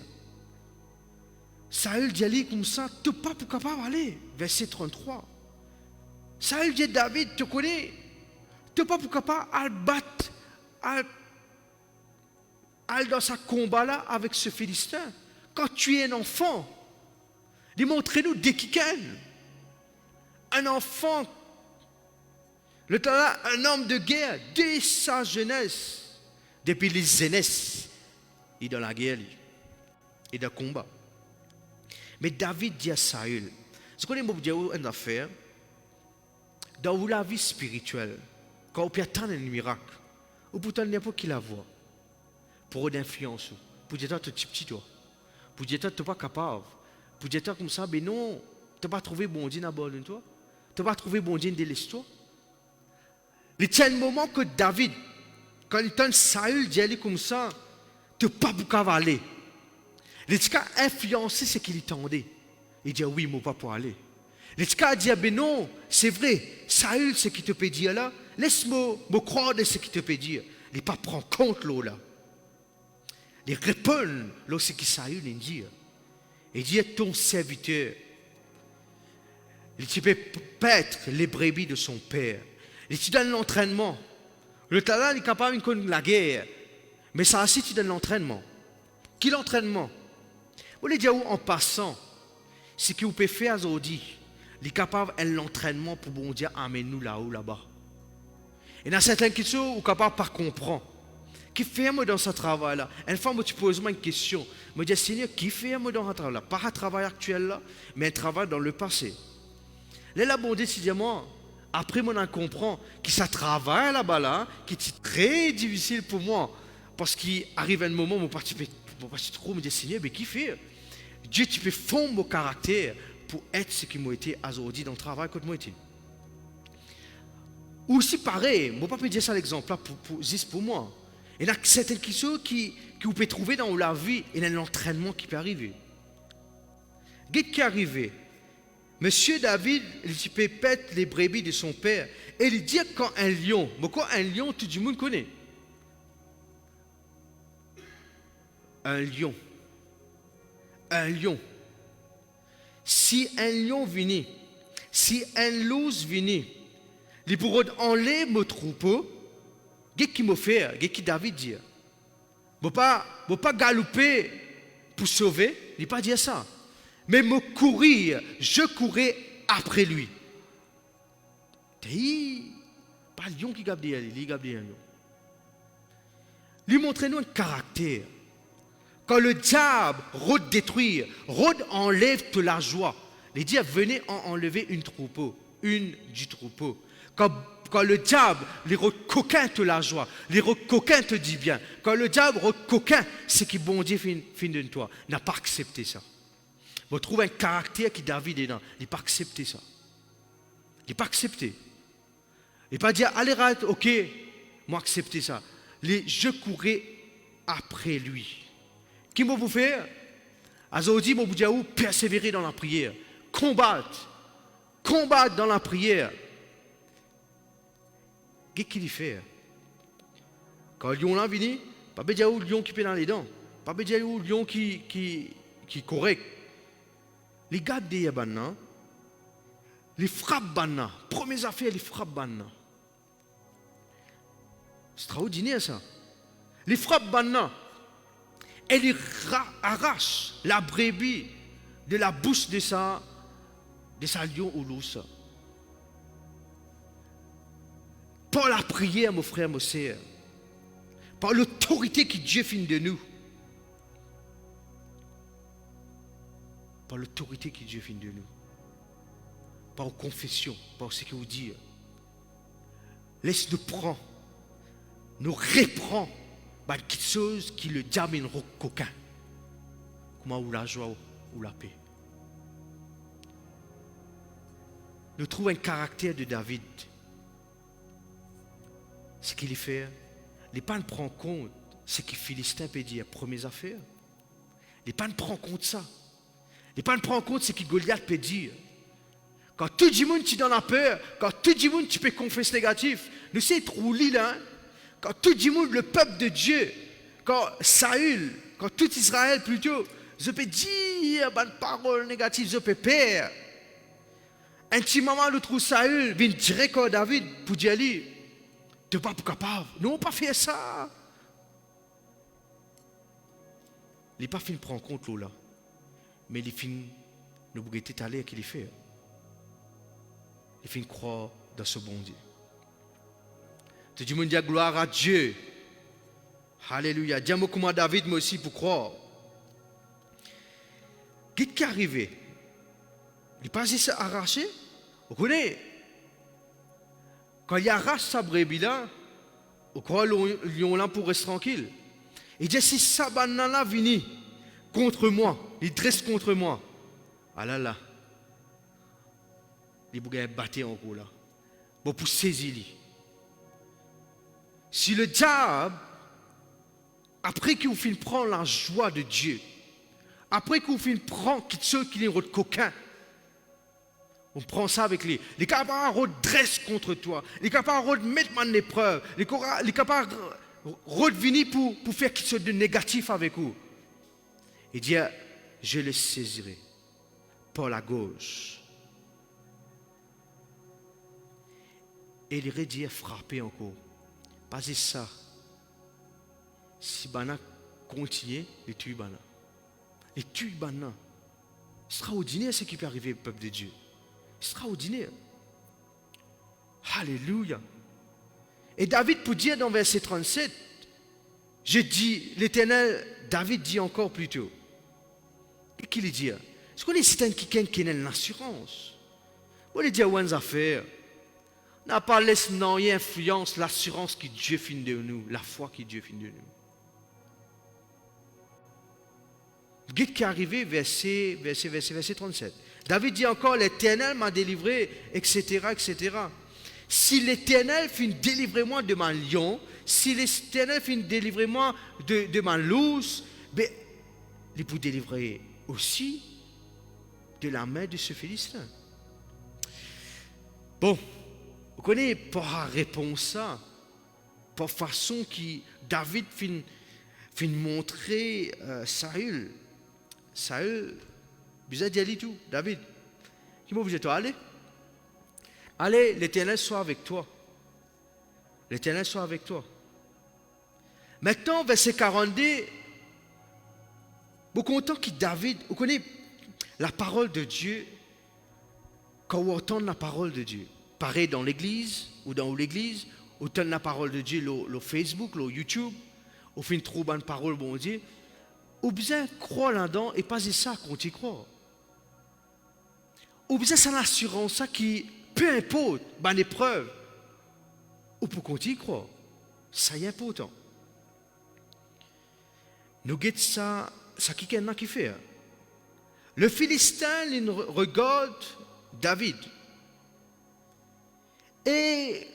Saül dit aller comme ça, tu n'es pas capable d'aller. Verset 33. Saül dit David, tu connais, tu n'es pas capable de battre, aller dans ce combat-là avec ce Philistin. Quand tu es un enfant, démontrez-nous dès qu'il gagne. Un enfant, le temps là, un homme de guerre, dès sa jeunesse, depuis les jeunesses, il est dans la guerre, il est dans le combat. Mais David dit à Saül, ce qu'on aime dire une affaire, dans la vie spirituelle, quand on peut attendre un miracle, ou pourtant n'importe qui la voit, pour une influence, pour dire que tu es petit, toi, pour dire que tu n'es pas capable, pour dire comme ça, mais non, tu n'as pas trouvé bon Dieu d'abord de toi, tu n'as pas trouvé bon Dieu de l'histoire. Il y a un moment que David, quand il entend Saül dire comme ça, te pas pour cavaler. Les tika influencé ce qu'il attendait. Il dit oui, mon pas pour aller. Les tika dit ben non, c'est vrai, Saül ce qui te peut dire là, laisse-moi me croire de ce qui te peut dire. Il pas prend compte là. Il répond là ce que Saül dit. Il dit ton serviteur. Il peut paître les brebis de son père. Il te donne l'entraînement. Le talent est capable de connaître la guerre. Mais ça aussi, tu donnes l'entraînement. Qui l'entraînement? Vous voulez dire en passant, ce que vous pouvez faire aujourd'hui, il est capable de l'entraînement pour bon Dieu amène-nous là-haut, là-bas. Et dans certaines questions, vous êtes capable de pas comprendre. Qui fait moi dans ce travail-là? Une fois, tu poses moi une question. Je me dis, Seigneur, qui fait moi dans ce travail-là? Pas un travail actuel là, mais un travail dans le passé. Là, bon Dieu, décidément, après, moi, on comprend que ça travaille là-bas, là, qui est très difficile pour moi. Parce qu'il arrive un moment où mon parti trop me dit, Seigneur, mais qui fait? Dieu, tu peux fondre mon caractère pour être ce qui m'a été aujourd'hui dans le travail que moi été. Ou aussi pareil, je ne peux pas dire ça l'exemple là juste pour moi. Il y a certaines questions qui vous pouvez trouver dans la vie et dans l'entraînement qui peut arriver. Qu'est-ce qui est arrivé? Monsieur David, il peut pète les brebis de son père et il dit quand un lion, mais quoi un lion, tout le monde connaît. Un lion. Un lion. Si un lion venait, si un loup venait, il pourrait enlever mon troupeau. Qu'est-ce qu'il m'a fait? Qu'est-ce que David dit? Je ne peux pas galoper pour sauver. Il n'a pas dit ça. Mais me courir, je courais après lui. Pas le lion qui gagne il gagne un lion. Lui montre-nous un caractère. Quand le diable rôde détruire, rôde enlève toute la joie. Les dieux venez enlever une du troupeau. Quand le diable, les coquins te la joie, les coquins te dit bien. Quand le diable coquin, c'est qui bon Dieu fin de toi. N'a pas accepté ça. On trouve un caractère qui David est dans. Il n'a pas accepté ça. Il n'a pas accepté. Il n'a pas dit, allez, rate, ok, moi accepter ça. Je courais après lui. Qui m'a vous faire? Azodi m'a vous dire, persévérer dans la prière. Combattre dans la prière. Qu'est-ce qu'il fait? Quand le lion là vient, pas dire le lion qui peut dans les dents, pas dire le lion qui est correct. Les gars des banna, les frappes banna, premières affaires, les frappes banna. C'est extraordinaire ça. Les frappes banna, elles arrachent la brebis de la bouche de sa lion ou loup. Par la prière, mon frère, mon sœur, par l'autorité que Dieu fait de nous, par l'autorité que Dieu fait de nous, par aux confessions, par ce que vous dites, laisse-nous prendre, nous reprend quelque chose qui le diable est coquin, comment ou la joie ou la paix. Nous trouvons un caractère de David. Ce qu'il fait, il n'est pas de prendre compte ce que Philistin peut dire, premières affaires. Il n'est pas de prendre compte ça. Il n'est pas de prendre compte ce que Goliath peut dire. Quand tout le monde tu donne la peur, quand tout le monde tu peux confesser négatif, nous c'est trop là. Quand tout le monde, le peuple de Dieu, quand Saül, quand tout Israël plutôt, je peux dire une parole négative, je peux perdre. Intimement, le trou Saül vient direct à David pour dire lui. Tu n'es pas capable. Nous n'avons pas fait ça. Il n'est pas fini de prendre compte là. Mais il est fini de nous guetter à l'air qu'il fait. Il finit de croire dans ce bon Dieu. Tout le monde dit gloire à Dieu. Alléluia. Dis-moi comment David, moi aussi, pour croire. Qu'est-ce qui est arrivé? Il n'est pas juste arraché. Vous connaissez? Quand il arrache sa brebis là, on croit le lion là pour rester tranquille. Il dit si ça banana vient contre moi, il dresse contre moi. Ah là là. Il bouge battre encore là. Bon pour saisir lui. Si le diable après qu'on finit prendre la joie de Dieu, après qu'on finit prendre ceux qui sont coquins, on prend ça avec les capables de dresser contre toi, les capables de mettre en épreuve, les capables de venir pour faire quelque chose de négatif avec vous. Et dire, je les saisirai par la gauche. Et il irait dire frapper encore. Pas ça. Si Bana continue, les tue Bana. Les tue Bana. Extraordinaire ce qui peut arriver au peuple de Dieu. Extraordinaire. Alléluia. Et David peut dire dans verset 37, je dis, l'Éternel, David dit encore plus tôt. Qu'est-ce qu'il dit? Est-ce qu'on est certain quelqu'un qui a une assurance? On dit à une affaire. N'a pas laissé non influence l'assurance que Dieu fait de nous, la foi que Dieu fait de nous. Qu'est-ce qui est arrivé, verset 37. David dit encore, l'Éternel m'a délivré, etc., etc. Si l'Éternel fait délivrer moi de mon lion, si l'Éternel fait délivrer moi de mon lousse, ben, il peut délivrer aussi de la main de ce Philistin. Bon, vous connaissez par réponse ça, par façon qui David fait montrer Saül. Saül, vous avez dit tout, David. Qui m'a dit toi, allez. Allez, l'Éternel soit avec toi. L'Éternel soit avec toi. Maintenant, verset 42, vous content que David, vous connaissez la parole de Dieu, quand on entend la parole de Dieu, pareil dans l'église, ou dans l'église, on entend la parole de Dieu, le Facebook, le YouTube, on fait une trop bonne parole, bon Dieu, on a besoin de croire là-dedans et pas ça qu'on y croit. On a besoin de cette assurance qui, peu importe, ben l'épreuve, ou pour qu'on y croit. Ça y est important. Nous guettons ça qui est qui fait. Le Philistin, il regarde David. Et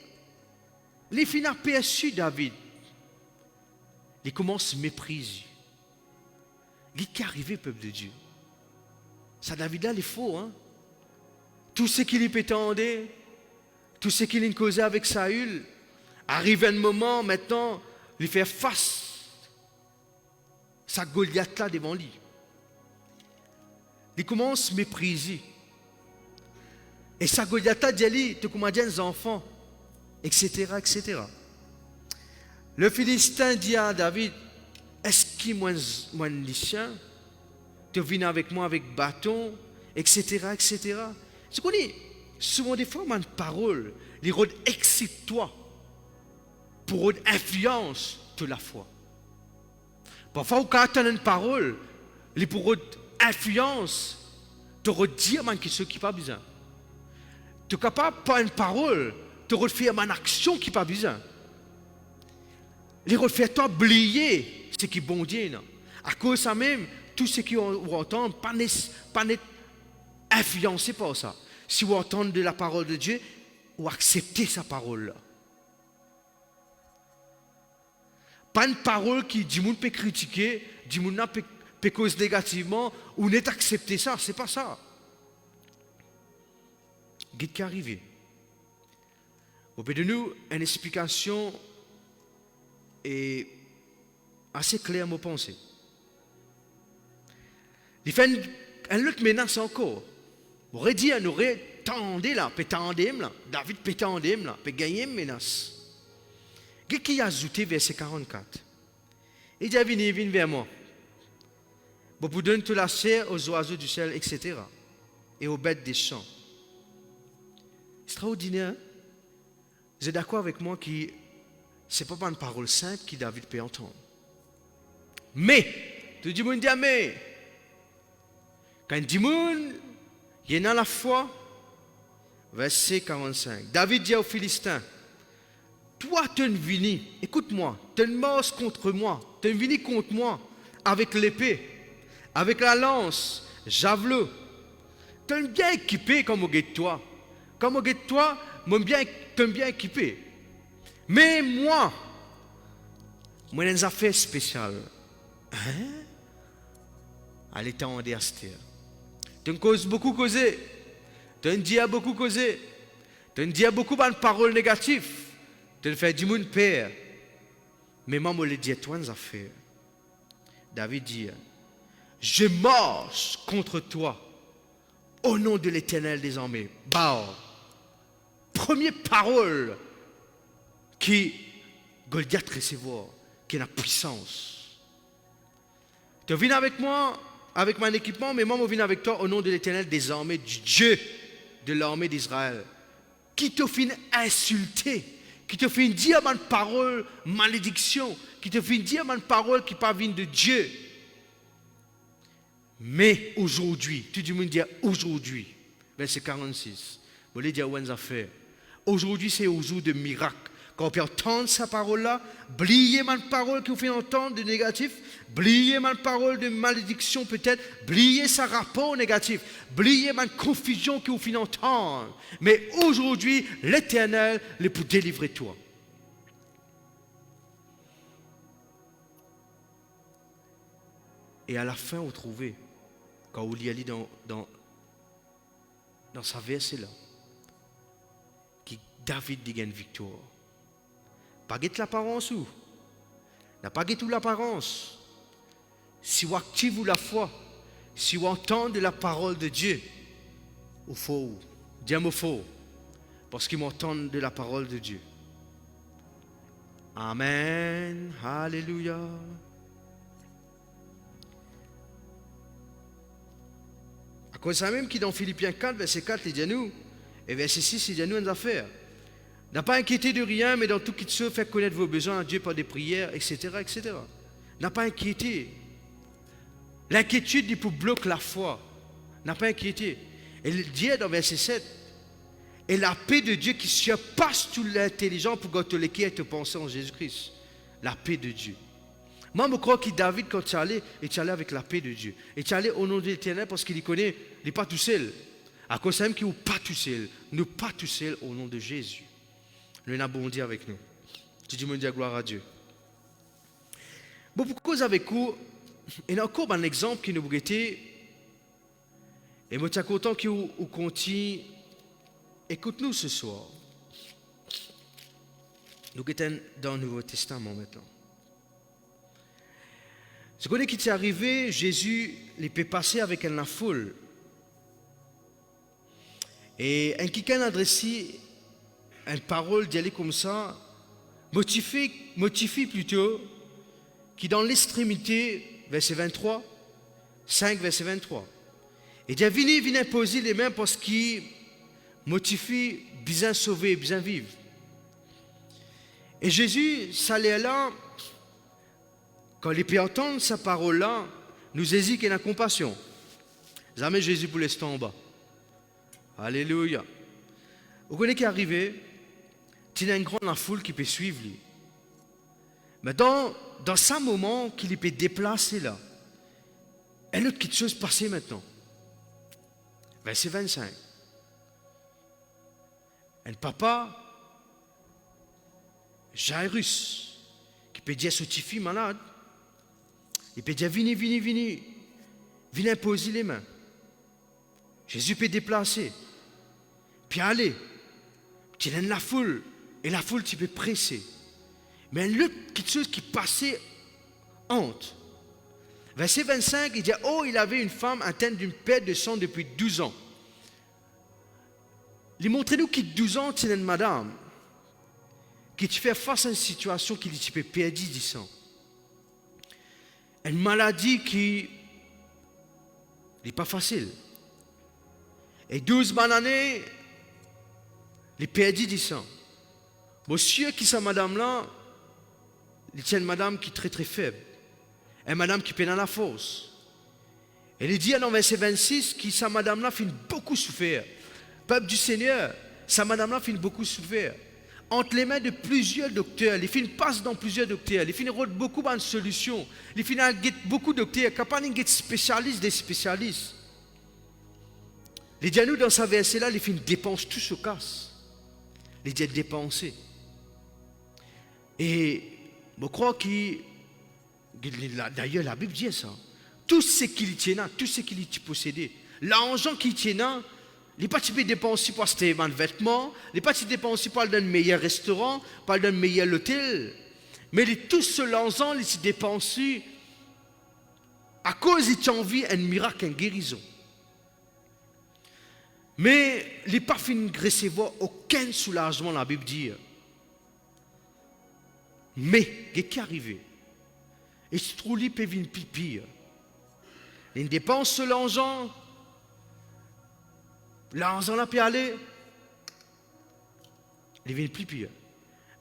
les fins aperçu David. Il commence à mépriser. Qu'est-ce qui est arrivé, peuple de Dieu? Ça, David-là, il est faux, hein? Tout ce qu'il prétendait, tout ce qu'il causait avec Saül, arrive un moment maintenant, il fait face sa Goliath-là devant lui. Il commence à mépriser. Et sa Goliath-là dit, tu commandes des enfants, etc., etc. Le Philistin dit à David, est-ce qu'il moi lycéen, tu viens avec moi avec bâton, etc., etc. Tu connais, souvent des fois, ma parole, les rôles excite-toi pour une influence de la foi. Parfois, quand tu as une parole, les pour une influence, te redire ce qui n'est pas besoin. Tu es capable, pas une parole, te refaire une action qui n'est pas besoin. Les refaire toi oublier ce qui est bon Dieu. Non? À cause de ça même, tout ce qui entend, pas influencé par ça. Si vous entendez de la parole de Dieu, vous acceptez sa parole. Pas une parole qui dit monde peut critiquer, dit monde peut causer négativement, ou n'est accepté ça, c'est pas ça. Qu'est-ce qui est arrivé? Vous pouvez nous une explication est assez claire à me penser. Il fait une autre menace encore. Vous aurez dit, nous aurait tendé là, David peut tendre là, peut gagner une menace. Qu'est-ce qui a ajouté verset 44? Il dit, venez vers moi. Vous donnez toute la chair aux oiseaux du ciel, etc. Et aux bêtes des champs. Extraordinaire. Vous êtes d'accord avec moi que ce n'est pas une parole simple que David peut entendre. Mais, tout le monde dit, mais, quand dit monde, il y en a la foi, verset 45. David dit aux Philistins, toi, tu es venu, écoute-moi, tu es mort contre moi, tu es venu contre moi avec l'épée, avec la lance, javelot. Tu es bien équipé comme au guet de toi. Comme au guet de toi, tu es bien équipé. Mais moi, Moi, j'ai une affaire spéciale. Hein? Elle était en Esther. Tu me causes beaucoup causé. Tu me dis beaucoup causé. Tu me dis beaucoup de paroles négatives. Tu me fais du monde père. Mais moi, je dis toi une affaire. David dit, je marche contre toi au nom de l'Éternel des armées. Bah, première parole qui Goliath recevoir, qui a la puissance. Tu viens avec moi, avec mon équipement, mais moi, je viens avec toi au nom de l'Éternel des armées, du Dieu de l'armée d'Israël, qui te fait insulter, qui te fait dire une parole malédiction, qui te fait dire une parole qui parvient de Dieu. Mais aujourd'hui, tout le monde dit aujourd'hui, verset 46, vous voulez dire où est affaire. Aujourd'hui, c'est au jour de miracle. Quand on peut entendre sa parole-là, oubliez ma parole que vous faites entendre de négatif, oubliez ma parole de malédiction peut-être, oubliez sa rapport négatif, oubliez ma confusion que vous faites entendre. Mais aujourd'hui, l'Éternel est pour délivrer toi. Et à la fin, vous trouvez, quand vous lisez dans sa verset-là, que David dit une victoire. Pas guette l'apparence ou n'a pas guette l'apparence. Si vous activez la foi, si vous entendez la parole de Dieu, il faut dire au faux, parce qu'ils m'entendent de la parole de Dieu. Amen, alléluia. À cause de ça même qui dans Philippiens 4, verset 4, il dit à nous, et verset 6, il dit à nous une affaire. N'a pas inquiété de rien, mais dans tout qui se fait connaître vos besoins à Dieu par des prières, etc., etc. N'a pas inquiété. L'inquiétude, il peut bloquer la foi. N'a pas inquiété. Et il dit dans verset 7, et la paix de Dieu qui surpasse toute l'intelligence pour que les qui te penser en Jésus-Christ. La paix de Dieu. Moi, je crois que David, quand il est allé avec la paix de Dieu. Il est allé au nom de l'Éternel parce qu'il connaît, il n'est pas tout seul. À cause de ça même qu'il n'est pas tout seul. Nous pas tout seul au nom de Jésus. Nous avons bondi avec nous. Tu dis, mon Dieu, gloire à Dieu. Bon, pour cause avec vous, il y a encore un exemple qui nous guettait. Et moi, je suis content que vous continuez. Écoute-nous ce soir. Nous sommes dans le Nouveau Testament maintenant. Ce qu'on est qui est arrivé, Jésus les peut passer avec la foule. Et un qui a adressé une parole d'y aller comme ça, motifie plutôt, qui dans l'extrémité, verset 23, 5, verset 23. Et dit, venez poser les mains parce qu'il motifie bien sauver, bien vivre. Et Jésus, ça allait là, quand il peut entendre sa parole-là, nous hésite qu'il y a la compassion. Jamais Jésus pour l'instant en bas. Alléluia. Vous connaissez qui est arrivé? Il y a une grande foule qui peut suivre lui. Mais dans ce moment qu'il peut déplacer là, il y a une autre chose passée maintenant. Verset 25. Un papa, Jairus, qui peut dire à ce petit fille malade, il peut dire venez imposer les mains. Jésus peut déplacer, puis aller. Tu as la foule, et la foule tu peux presser. Mais l'autre quelque chose qui passait honte. Verset 25, il dit, oh, il avait une femme atteinte d'une perte de sang depuis 12 ans. Il montre-nous qu'il 12 ans, c'est une madame qui te fait face à une situation qui tu peux perdre du sang. Une maladie qui n'est pas facile. Et 12 bonnes années, il perdit du sang. Monsieur qui sa madame-là, il tient une madame qui est très très faible. Une madame qui peine dans la fosse. Et il dit dans verset 26 que sa madame-là fait beaucoup souffrir. Peuple du Seigneur, sa madame-là fait beaucoup souffrir. Entre les mains de plusieurs docteurs, les filles passent dans plusieurs docteurs, les filles rodent beaucoup de solutions, les filles ont beaucoup de docteurs, capables de spécialistes des spécialistes. Les dianos dans sa verset-là, les filles dépensent tout ce casse. Les dianos dépensés. Et Je crois que, d'ailleurs la Bible dit ça, tout ce qu'il tient, tout ce qu'il possédait, l'argent qu'il tient, il n'est pas dépensé pour acheter un vêtement, il n'est pas dépensé pour aller dans un meilleur restaurant, pour aller dans un meilleur hôtel, mais tout ce l'argent, il s'est dépensé à cause qu'il a envie un miracle, une guérison. Mais il n'est pas fini de recevoir aucun soulagement, la Bible dit. Mais, qu'est-ce qui est arrivé? Et ce trou-là peut venir pire. Il dépense l'argent là peut aller, il vient plus pire.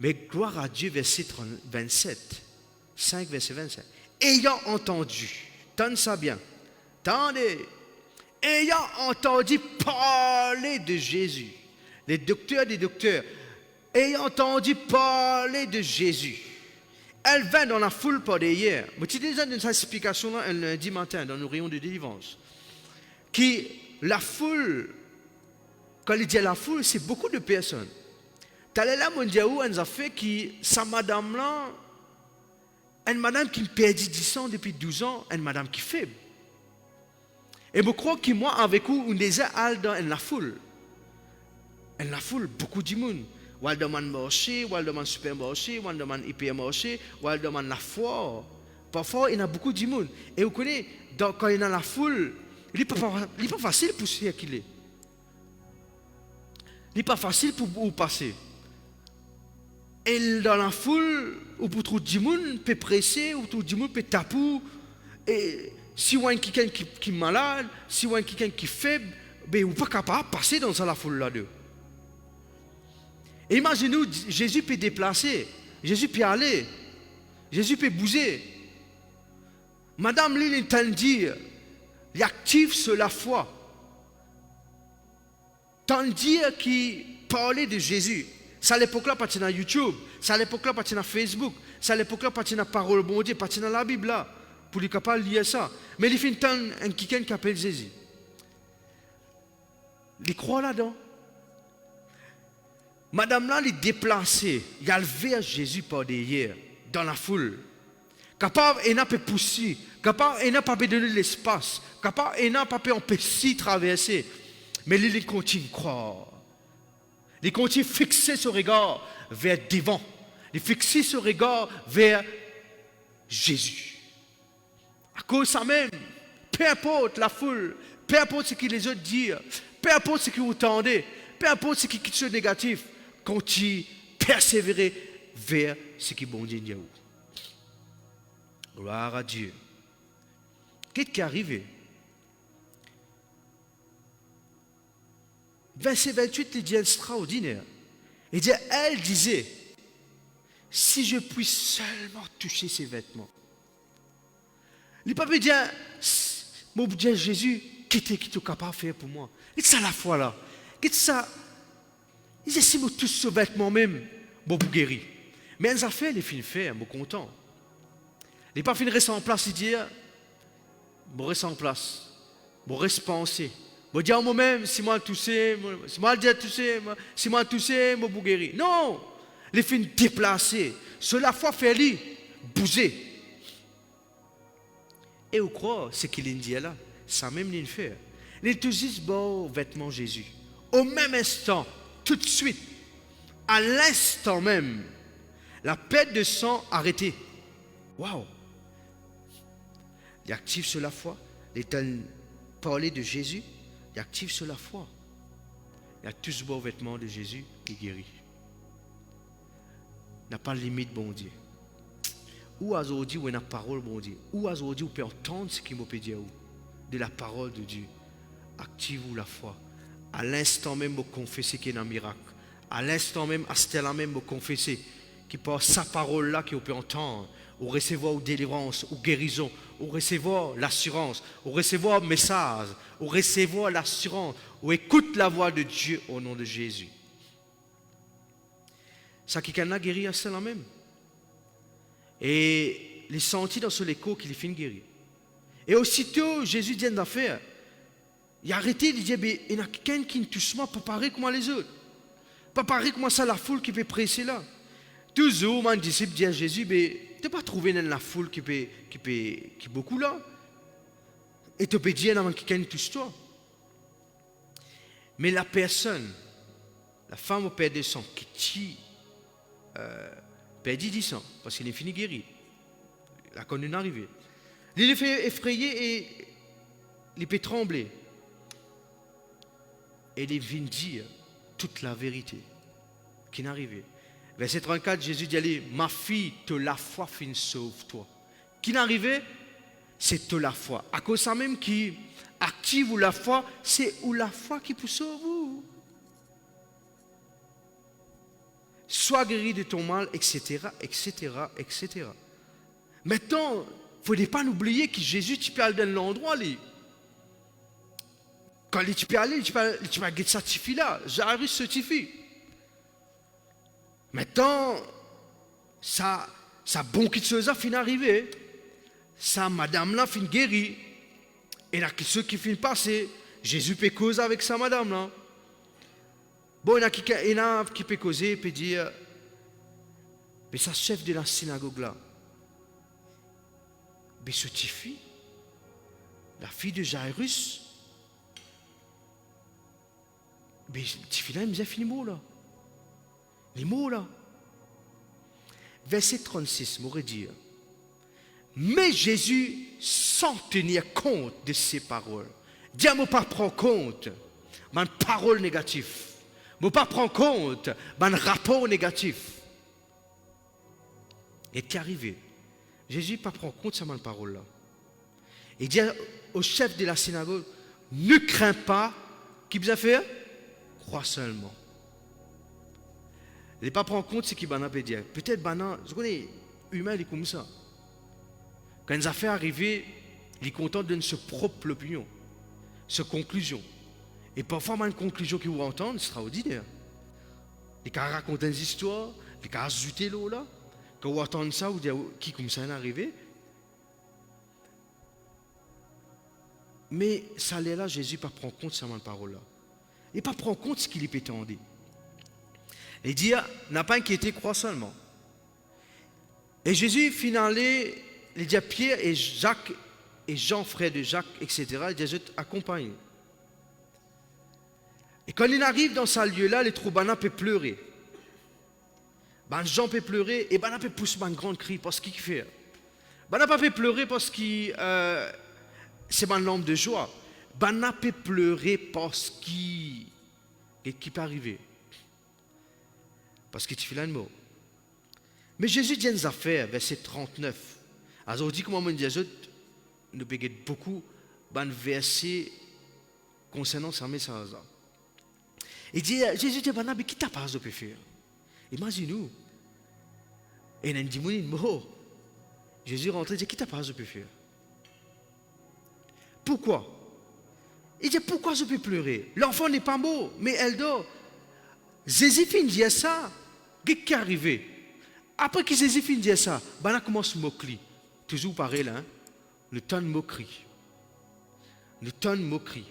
Mais gloire à Dieu, verset 27, 5, verset 27. Ayant entendu, tendez ça bien, tendez, ayant entendu parler de Jésus, les docteurs des docteurs, ayant entendu parler de Jésus, elle vint dans la foule par derrière. Je suis déjà dans cette explication-là un lundi matin dans nos rayons de délivrance. Qui, la foule, quand il dit la foule, c'est beaucoup de personnes. T'as là, mon Dieu, où on a fait que sa madame-là, une madame qui me perdit 10 ans depuis 12 ans, une madame qui est faible. Et je crois que moi, avec vous, on est dans la foule. Dans la foule, beaucoup de monde. Ou elle demande marché, ou elle demande supermarché, ou elle demande hypermarché, ou elle demande la foire. Parfois, il y a beaucoup de monde. Et vous connaissez, quand il y a la foule, il n'est pas facile pour circuler. Il n'est pas facile pour vous passer. Et dans la foule, ou pour tout le monde peut presser, ou tout le monde peut taper. Et si vous avez quelqu'un qui est malade, si vous avez quelqu'un qui est faible, ben, vous n'êtes pas capable de passer dans la foule là-dedans. Imaginez-vous, Jésus peut déplacer, Jésus peut aller, Jésus peut bouger. Madame Lille entend dire, il active sur la foi. Tant dire qu'il parlait de Jésus. C'est à l'époque-là, pas dans YouTube, c'est à l'époque-là, pas dans Facebook, c'est à l'époque-là, pas dans la parole de bon Dieu, pas dans la Bible là, pour les capables de lire ça. Mais il fait un quelqu'un qui appelle Jésus. Il croit là-dedans. Madame là, elle est déplacée. Il a levé Jésus par derrière, dans la foule. Capable, elle n'a pas poussé. Capable, elle n'a pas donné l'espace. Capable, elle n'a pas empêché de traverser. Mais il continue de croire. Il continue de fixer son regard vers devant. Il fixe son regard vers Jésus. À cause de ça même, peu importe la foule, peu importe ce que les autres disent, peu importe ce que vous entendez, peu importe ce qui est négatif, continue de persévérer vers ce qui est bon Dieu. Gloire à Dieu. Qu'est-ce qui est arrivé? Verset 28, il dit extraordinaire. Il dit, elle disait, si je puis seulement toucher ses vêtements. Il ne peut pas dire, mon Dieu Jésus, qu'est-ce que tu es capable de faire pour moi? Qu'est-ce que ça la foi là? Qu'est-ce que ça? Il dit, si je touche ce vêtement même, bon, pour guérir. Mais elle a fait, elle est fin faire, je suis content. Il n'est pas fini de rester en place, il dit, je reste en place, je reste pensé. Je dis à moi-même, si moi toussé, si moi toussé, si moi toussé, je vais guérir. Non, il est fin déplacer. Cela fois fait-il bouger. Et vous croyez, ce qu'il dit là, ça même il fait. Il te dit, bon, vêtement Jésus. Au même instant, tout de suite, à l'instant même, la perte de sang arrêtée. Waouh! Il active sur la foi. Il est parlé de Jésus. Il active sur la foi. Il y a tout ce beau vêtement de Jésus qui guérit. Il n'a pas de limite, bon Dieu. Où aujourd'hui, où il y a une parole, bon Dieu. Où aujourd'hui, vous pouvez entendre ce qu'il m'a dire de la parole de Dieu. Active-vous la foi. À l'instant même, vous confessez qu'il y a un miracle. À l'instant même, à ce temps-là même, vous confessez qu'il par sa parole-là que vous pouvez entendre, ou recevoir une délivrance, ou guérison, ou recevoir l'assurance, ou recevoir un message, ou recevoir l'assurance, ou écoute la voix de Dieu au nom de Jésus. Ça qui a guéri à cela même. Et il est senti dans son écho qu'il est fini guéri. Et aussitôt, Jésus dit d'affaire. Il a arrêté, il dit, il y a quelqu'un qui ne touche moi, pas pareil comme les autres. Pas pareil comme ça la foule qui peut presser là. toujours, mon disciple dit à Jésus, mais tu n'as pas trouvé dans la foule qui est beaucoup là. Et tu peux dire avant quelqu'un touche toi. Mais la personne, la femme au père de sang, qui perdit 10 ans, parce qu'il est fini guéri, la connu arrivée. Il est fait effrayer et il peut trembler. Et il vient dire toute la vérité qui est arrivée. Verset 34, Jésus dit, allez, ma fille, te la foi fin sauve-toi. Qui est arrivé, c'est te la foi. À cause de ça même qui active la foi, c'est où la foi qui peut sauver. Sois guéri de ton mal, etc., etc., etc. Maintenant, il ne faut pas oublier que Jésus, tu peux aller dans l'endroit, quand tu peux aller, tu peux aller certifier là. J'arrive certifié. Maintenant, ça bon qui chose a fini arrivé. Ça, madame là, fin guérie. Et là, ceux qui finissent passer, Jésus peut causer avec sa madame là. Bon, il y en a qui peut causer et peut dire, mais ça, chef de la synagogue là, mais cette fille, la fille de Jairus, mais cette fille là, il me dit, fini mot là. Les mots là. Verset 36, m'aurait dit, mais Jésus, sans tenir compte de ses paroles, dit, ne pas prendre compte de mes paroles négatives, ne pas prendre compte de mes rapports négatifs. Et qu'est arrivé? Jésus ne pas prendre compte de ces paroles là. Il dit au chef de la synagogue, ne crains pas, qui vous a fait? Crois seulement. Il ne pas prendre compte de ce qu'il peut dire. Peut-être que je connais, humain, il est comme ça. Quand les affaires arrivent, il est content de donner sa propre opinion, sa conclusion. Et parfois, une conclusion qu'il vous entend, c'est extraordinaire. Il peut raconter des histoires, il peut ajouter l'eau là. Quand vous entendez ça, vous dites, qui comme ça est arrivé? Mais ça l'est là, Jésus ne prend pas compte de ces paroles-là. Il ne prend pas compte de ce qu'il est pétendé. Il dit, n'a pas inquiété, crois seulement. Et Jésus, finalement, il dit à Pierre et Jacques et Jean, frère de Jacques, etc., il dit, je t'accompagne. Et quand il arrive dans ce lieu-là, les troubana peuvent pleurer. Jean peut pleurer et Bana peut pousser un grand cri parce qu'il fait. Bana peut pleurer parce que c'est un lampe de joie. Bana peut pleurer parce qu'il peut arriver. Parce qu'il te fait un mot. Mais Jésus dit une affaire, verset 39. Alors, on dit comment on dit, nous payons beaucoup de versets concernant ce message. Il dit, Jésus dit, mais qui t'a pas de faire? Imagine-nous. Et il a dit, Jésus rentre et dit, qui t'a pas de faire? Pourquoi? Il dit, pourquoi je peux pleurer? L'enfant n'est pas beau, mais elle dort. Jésus finit de dire ça. Qu'est-ce qui est arrivé? Après que Jésus finit de dire ça, il commence à moquer. Toujours pareil là, le temps de moquerie. Le temps de moquerie.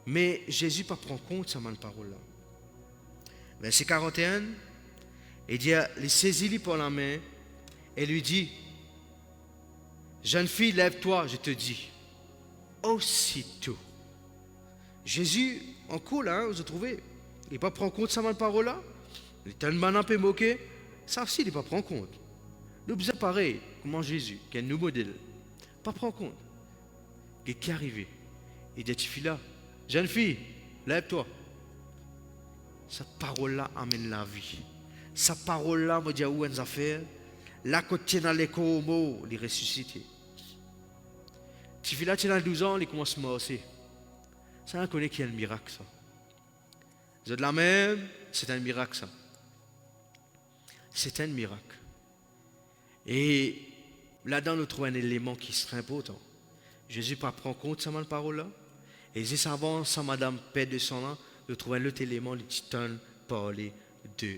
Mais Jésus ne prend pas compte de cette parole-là. Verset 41, il dit, il saisit par la main et lui dit, jeune fille, lève-toi, je te dis. Aussitôt. Jésus, en cours là, vous trouvez, il ne prend pas compte de cette parole-là. Il est tellement un peu moqué, ça aussi, il ne prend pas compte. Nous faisons pareil, comment Jésus, qui est un nouveau modèle, pas prendre compte. Qu'est-ce qui est arrivé? Il dit, tu fille là, jeune fille, lève-toi. Cette parole-là amène la vie. Cette parole-là me dit où est affaire. Là, quand tu es dans les coraux, il est ressuscité. Tu fille là, tu as 12 ans, il commence à morcer. Ça, on connaît qu'il y a un miracle, ça. Vous êtes la même, c'est un miracle, ça. C'est un miracle. Et là-dedans, nous trouvons un élément qui serait important. Jésus ne prend pas compte de cette parole-là. Et si ça avance, sans Madame Père de son nom, nous trouvons l'autre élément, le titan parler de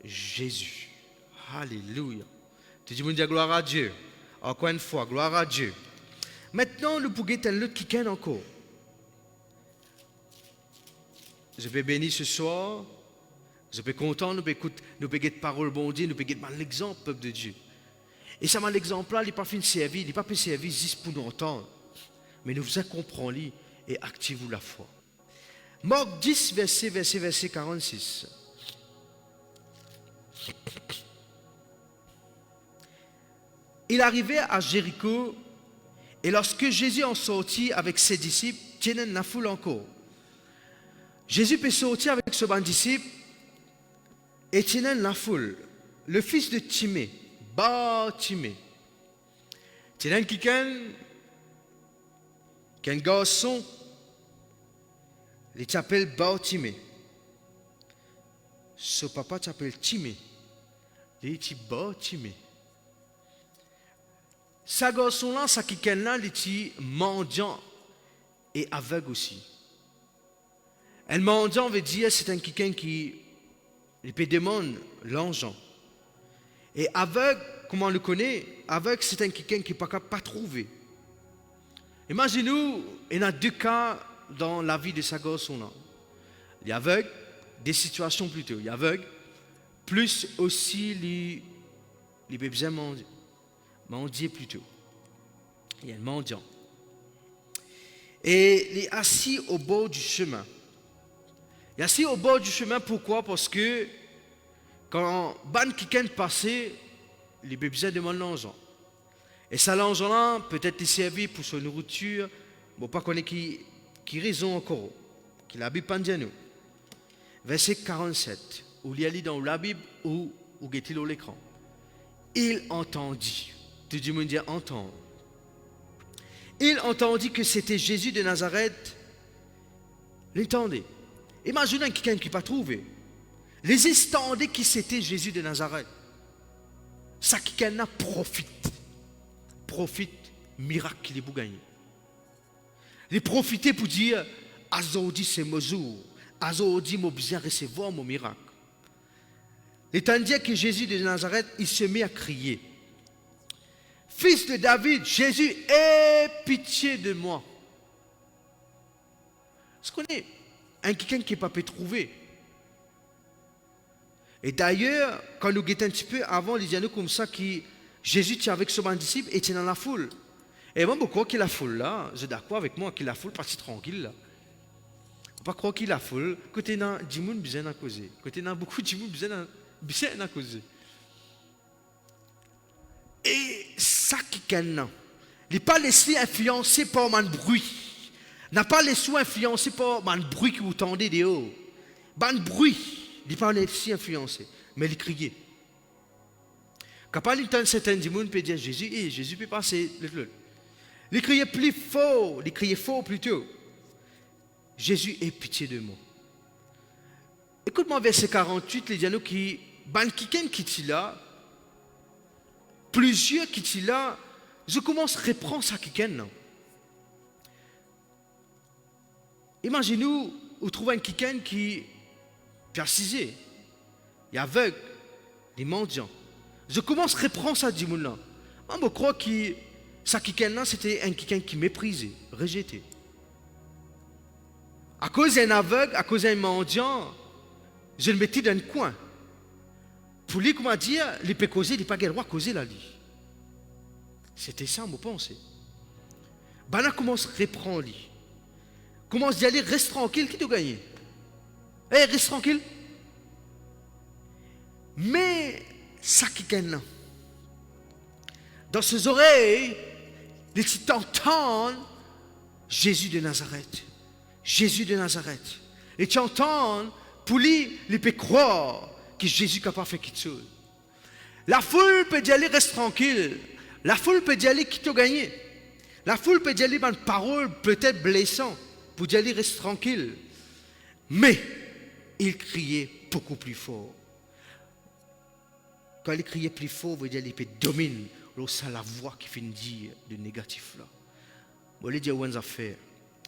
Jésus. Alléluia. Tu dis, gloire à Dieu. Encore une fois, gloire à Dieu. Maintenant, nous pouvons être l'autre qui gagne encore. Je vais bénir ce soir Je suis content, nous écouter parole bon Dieu, nous écouter l'exemple, peuple de Dieu. Et ça, l'exemple là, il n'est pas fait servir, il n'est pas fait servir juste pour nous entendre. Mais nous vous comprenons et activez la foi. Marc 10, verset 46. Il arrivait à Jéricho, et lorsque Jésus en sortit avec ses disciples, tenait la foule encore. Jésus peut sortir avec ce bon disciple et tenait la foule. Le fils de Timée, Bartimée, tenait quelqu'un, qu'un garçon, il s'appelle Bartimée. Ce papa s'appelle Timée. Il dit Bartimée. Ce garçon-là, ce quelqu'un-là, il est mendiant et aveugle aussi. Un mendiant veut dire c'est un quelqu'un qui peut demander l'argent. Et aveugle, comment on le connaît? Aveugle, c'est un quelqu'un qui n'est pas trouvé. Imaginez-nous, il y a deux cas dans la vie de ce garçon-là. Il y a aveugle, des situations plutôt. Il y a aveugle, plus aussi les bébés mendier plutôt. Il y a un mendiant. Et il est assis au bord du chemin. Il est assis au bord du chemin, pourquoi? Parce que quand ban quelqu'un passait, les bébés demandent l'argent. Et ça, l'argent-là, peut-être est servi pour sa nourriture, mais pas connaître qui raison encore, qui la Bible pas dit nous. Verset 47, où il y a dans la Bible, où est-il au l'écran? Il entendit. Tout le monde dit entendre. Il entendit que c'était Jésus de Nazareth. L'entendez. Imaginez quelqu'un qui n'a pas trouvé. Les entendaient qui c'était Jésus de Nazareth. Ça quelqu'un a profite, miracle qu'il est pour gagner. Il profiter pour dire, aujourd'hui c'est mon jour. Aujourd'hui, j'ai besoin de recevoir mon miracle. Et tandis que Jésus de Nazareth, il se met à crier. Fils de David, Jésus, aie pitié de moi. Est-ce qu'on est quelqu'un qui n'est pas pu trouver? Et d'ailleurs, quand nous guettons un petit peu avant, il y a comme ça que Jésus était avec son disciple et était dans la foule. Et moi, je crois que la foule là, je suis d'accord avec moi que la foule partie tranquille là. Je ne pas croire que la foule, côté dans 10 personnes besoin à causer. Côté dans beaucoup de gens besoin à causer. Et ça qui est là, il n'est pas laissé influencer par mon bruit. Il n'a pas laissé influencer par mon bruit que vous entendez de haut. Mon bruit, il n'est pas laissé influencer, mais il criait. Quand il entend certains gens peut dire Jésus, et Jésus peut passer le fleuve. Il criait plus fort, il criait fort plutôt. Jésus ait pitié de moi. Écoute-moi, verset 48, les dialogues qui, quelqu'un qui est là, plusieurs qui sont là, je commence à reprendre ça quelqu'un. Imaginez-nous, vous trouvez un quelqu'un qui est assisé, il est aveugle, il est mendiant. Je commence à reprendre ça du monde là. Moi, je crois que ça quelqu'un-là, c'était un quelqu'un qui méprisait, rejeté. À cause d'un aveugle, à cause d'un mendiant, je le mettais dans un coin. Pour lui, comment dire, il peut causer, il n'a pas le droit de causer la vie. C'était ça, mon pensée. Ben là, commence à reprendre lui. Commence d'y aller, reste tranquille, qui t'a gagné? Eh, reste tranquille. Mais, ça qui gagne là. Dans ses oreilles, il t'entend Jésus de Nazareth. Jésus de Nazareth. Et tu entends, pour lui, il peut croire que Jésus est capable de faire quelque chose. La foule peut y aller, reste tranquille. La foule peut y aller, qui t'a gagné. La foule peut y aller, une parole peut-être blessante, pour y aller, reste tranquille. Mais, il criait beaucoup plus fort. Quand il criait plus fort, il veut dire qu'il peut dominer. C'est la voix qui finit de dire de négatif là. Vous voulez dire une affaire.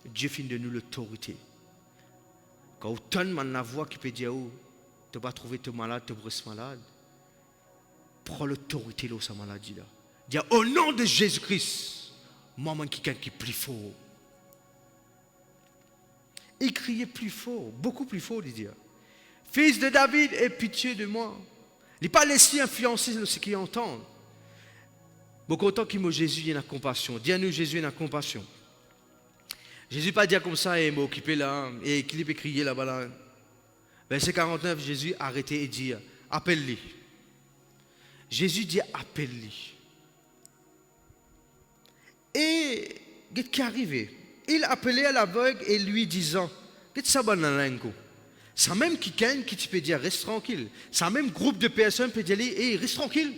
Dieu finit de nous l'autorité. Quand vous tenez la voix qui peut dire tu vas trouver ton malade, tu restes malade. Prends l'autorité de sa maladie là. Dis au nom de Jésus-Christ, moi quelqu'un qui est plus fort. Il criait plus fort, beaucoup plus fort, il dit. Fils de David, aie pitié de moi. Il n'est pas laissé influencer de ce qu'ils entendent. Beaucoup de temps qu'il m'a Jésus, il y a une compassion. Dis à nous, Jésus, il y a une compassion. Jésus pas dire comme ça et m'occuper là, et qu'il peut crier là-bas. Là. Verset 49, Jésus a arrêté et dit, appelle-les. Jésus dit, appelle-les. Et qu'est-ce qui est arrivé? Il appelait à l'aveugle et lui disant, qu'est-ce que ça va dans la langue? Ça même quelqu'un qui te peut dire, reste tranquille. Ça même groupe de personnes peut dire, hey, reste tranquille.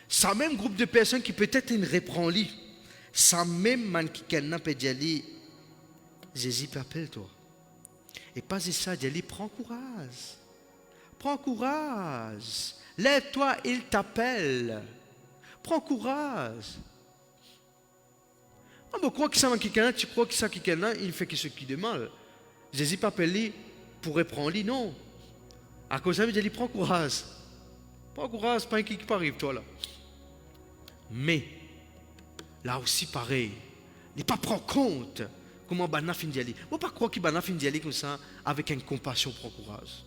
Ça même groupe de personnes qui peut-être ne reprend lui. Ça même man qui peut dire, Jésus appelle-toi. Et pas ça, dit, prends courage. Prends courage. Lève-toi, il t'appelle. Prends courage. On croit que ça va quelqu'un, tu crois que ça quelqu'un, il fait ce qui de mal. Jésus t'appelle pour reprendre lui, non. À cause de ça, il dit, prends courage. Prends courage, pas un qui arrive, toi là. Mais, là aussi pareil, il n'est pas prendre compte comment Bana fin d'y aller. On ne pas croire qu'il Bana fin d'y aller comme ça, avec une compassion, prends courage.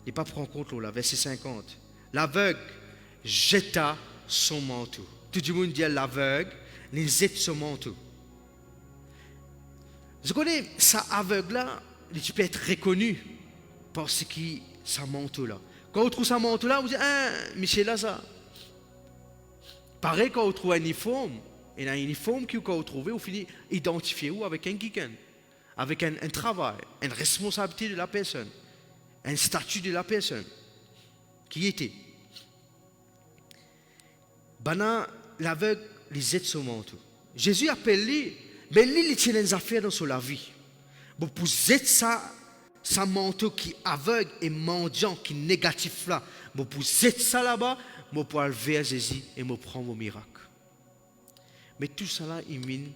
Il n'est pas prendre compte là, verset 50. L'aveugle jeta son manteau. Tout le monde dit l'aveugle, les jette son manteau. Je connais ça aveugle là, il peut être reconnu par ce qui sa manteau là. Quand on trouve sa manteau là, vous dites Michel là ça. Pareil quand on trouve un uniforme, et un uniforme que quand on trouve, on finit identifier avec un geek, avec un travail, une responsabilité de la personne, un statut de la personne qui était. Bana l'aveugle les jette son manteau. Jésus appelle lui, mais lui il tient des affaires dans sa vie. Bon pour jeter ça, sa manteau qui aveugle et mendiant, qui négatif là. Bon pour jeter ça là-bas, bon pour aller vers Jésus et me prendre au miracle. Mais tout ça là, il mine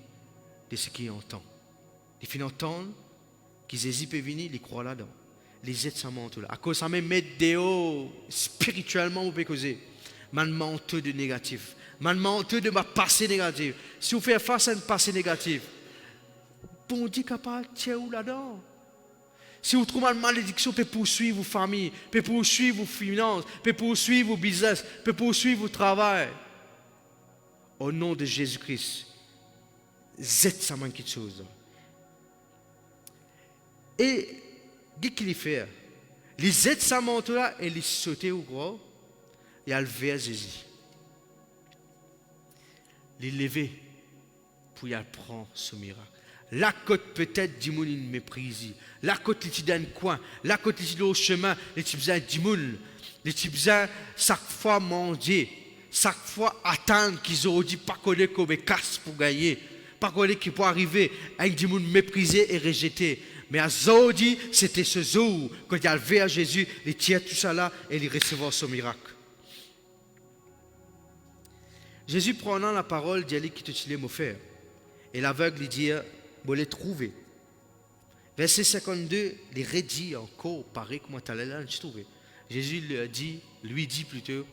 de ce qu'il entend. Il finit entendre que Jésus peut venir, il croit là-dedans. Il jette sa manteau là. À cause ça même mettre dehors spirituellement, vous pouvez causer. Man manteau de négatif. Man manteau de ma passé négatif. Si vous faites face à un passé négatif, bon Dieu capable de tirer là-dedans. Si vous trouvez une malédiction, peut poursuivre vos familles, peut poursuivre vos finances, peut poursuivre vos business, peut poursuivre vos travail. Au nom de Jésus-Christ, jette sa main quelque chose. Et qu'est-ce qu'il fait? Il jette sa manteau là et il saute au gros. Et il vers Jésus. Il levé pour y prendre ce miracle. La côte peut-être du monde il méprise. La côte il dans un coin. La côte il au chemin. Les types du monde. Les types chaque fois manger. Chaque fois attendre qu'ils auraient dit pas connaître comme casse pour gagner. Pas connaître qui peut arriver avec du monde méprisé et rejeté. Mais à Zodi, c'était ce jour quand il a levé à Jésus, il tient tout ça là et il recevait son miracle. Jésus prenant la parole, dit qui te l'ai offert. Et l'aveugle lui dit, vous les trouver. Verset 52, il redit encore, pareil comment tu allais là, je trouve. Jésus lui dit plutôt,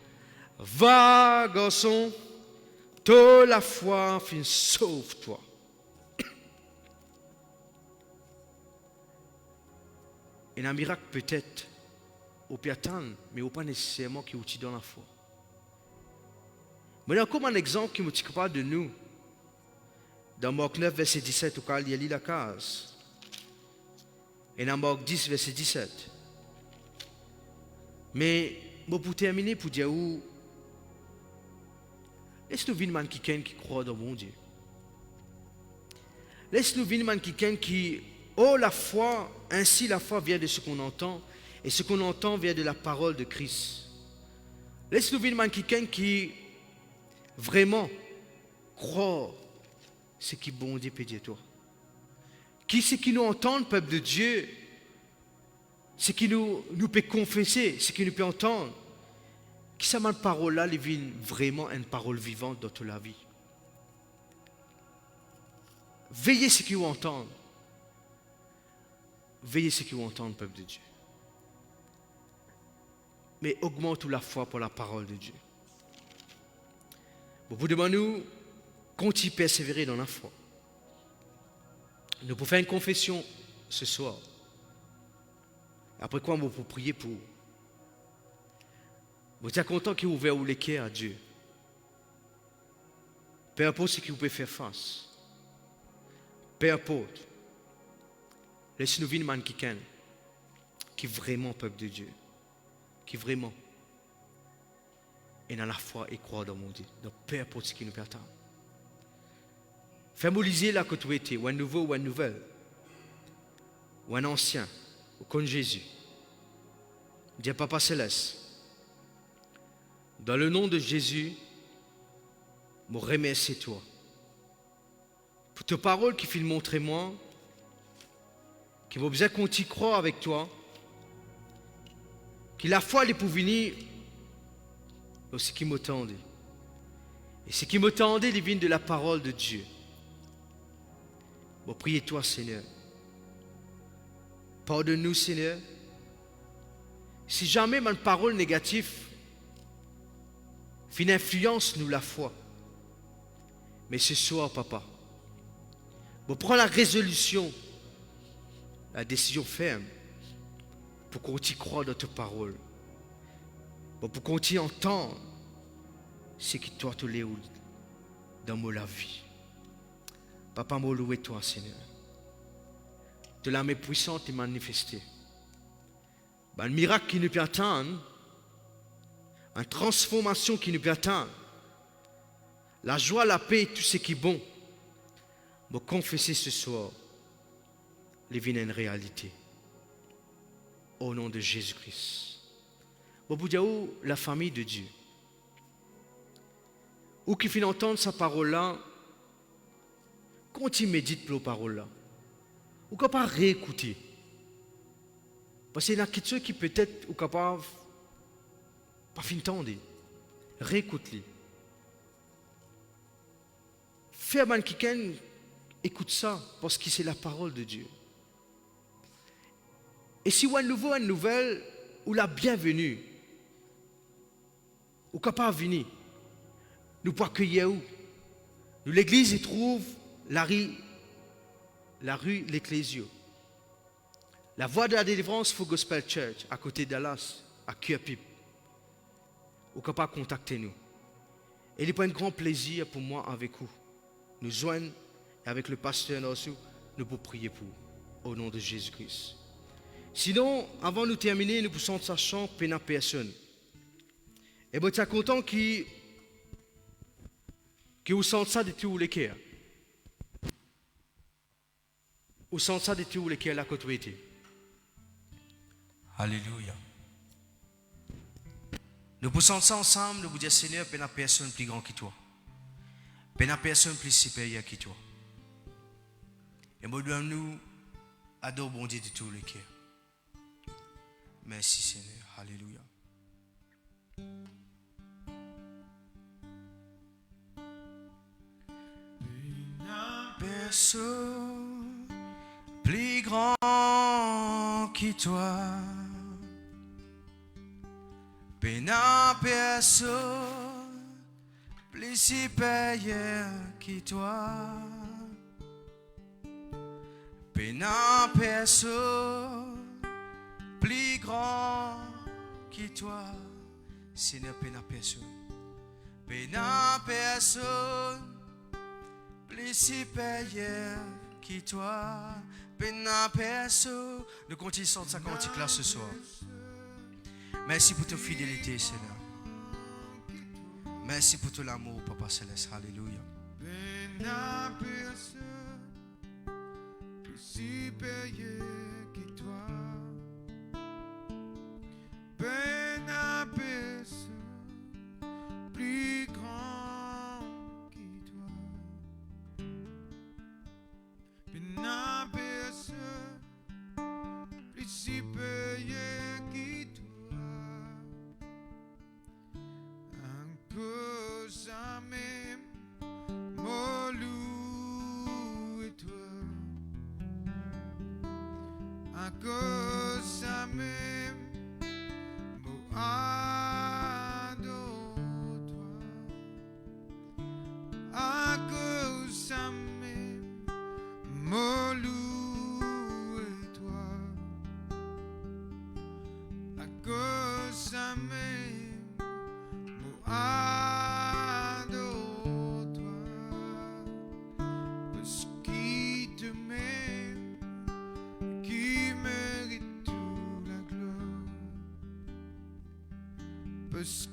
va garçon, toute la foi, fin sauve-toi. Et un miracle peut-être, au peut attendre, mais pas nécessairement qui est dans la foi. Mais il y a comme un exemple qui me parle de nous. Dans Marc 9, verset 17, où il y a lu la case. Et dans Marc 10, verset 17. Mais, pour terminer, pour dire où, laisse-nous vivre quelqu'un qui croit dans mon Dieu. Laisse-nous vivre quelqu'un qui, la foi, ainsi la foi vient de ce qu'on entend, et ce qu'on entend vient de la parole de Christ. Laisse-nous vivre quelqu'un qui, vraiment, croire ce qui bon Dieu peut dire toi. Qui c'est qui nous entend, peuple de Dieu, ce qui nous peut confesser, ce qui nous peut entendre. Qui ça ma parole là, devient vraiment une parole vivante dans toute la vie. Veillez ce qui vous entendent. Veillez ce qui vous entendent, peuple de Dieu. Mais augmente la foi pour la parole de Dieu. Vous demandez, continue à persévérer dans la foi. Nous pouvons faire une confession ce soir. Après quoi, on peut prier pour. Vous êtes content qu'il ait ouvert les cœurs à Dieu. Peu importe ce qu'il peut faire face. Peu importe. Laissez-nous vivre un quelqu'un qui est vraiment peuple de Dieu. Qui vraiment est dans la foi et croit dans mon Dieu. Donc peu importe ce qui nous perturbe. Fais-moi liser la côté, ou un nouveau ou une nouvelle. Ou un ancien. Ou comme Jésus. Dis Papa Céleste. Dans le nom de Jésus, je remercie toi. Pour tes paroles qui filent montrer moi, qui m'a besoin qu'on t'y croit avec toi, que la foi est pour venir dans ce qui m'attendait. Et ce qui m'attendait, il vient de la parole de Dieu. Bon, priez-toi, Seigneur. Pardonne-nous, Seigneur. Si jamais ma parole négative fait une influence nous la foi. Mais ce soir, Papa, bon, prends la résolution, la décision ferme, pour qu'on t'y croit dans ta parole. Bon, pour qu'on t'y entende, c'est que toi, tu l'es dans la vie. Papa, moi, loué toi, Seigneur. De la main puissante et manifestée. Ben, un miracle qui nous peut attendre, une transformation qui nous peut attendre, la joie, la paix, tout ce qui est bon, me confesser ce soir, les vies une réalité. Au nom de Jésus-Christ. Bon, vous dire où la famille de Dieu, ou qui finit entendre sa parole-là, quand tu médites pour la parole-là, ou qu'on pas réécouter. Parce qu'il y a quelque chose qui peut-être ou capable pas fin entendre. Réécoute-les. Fais un quelqu'un écoute ça parce que c'est la parole de Dieu. Et si vous avez un nouveau, une nouvelle, ou la bienvenue, ou capable de venir, nous pouvons accueillir où? Nous, l'église, y trouve la rue l'Ecclésio. La voie de la délivrance, Full Gospel Church, à côté de Dallas, à Cuapip. Ou capable de contacter nous. Et il est pas un grand plaisir pour moi avec vous. Nous joignons avec le pasteur Norsou, nous pouvons prier pour vous, au nom de Jésus-Christ. Sinon, avant de terminer, nous poussons sa chambre pénal personne. Et bien, tu es content que vous sentez ça de tous les cœurs. Vous sentez ça de tous les cœurs, la côté. Alléluia. Nous poussons ça ensemble, nous vous disons, Seigneur, pénal personne plus grand que toi. Pénal personne plus supérieur que toi. Et nous devons adorer bon Dieu de tous les cœurs. Merci Seigneur. Alléluia. Personne plus grand que toi. Personne plus supérieur que toi. Personne plus grand que toi, Seigneur, personne. Personne plus supérieur que toi. Personne. Nous continuons ça cantique là ce soir. Merci pour ta fidélité, Seigneur. Merci pour ton amour, Papa Céleste. Alléluia. Supérieur que toi, personne plus grand que toi, personne plus supérieur que toi, encore jamais molou et toi. À cause de même, mon ado toi. À cause de même, me louer-toi, à cause de mes adore-toi, parce qu'il te m'aime, qui mérite toute la gloire, parce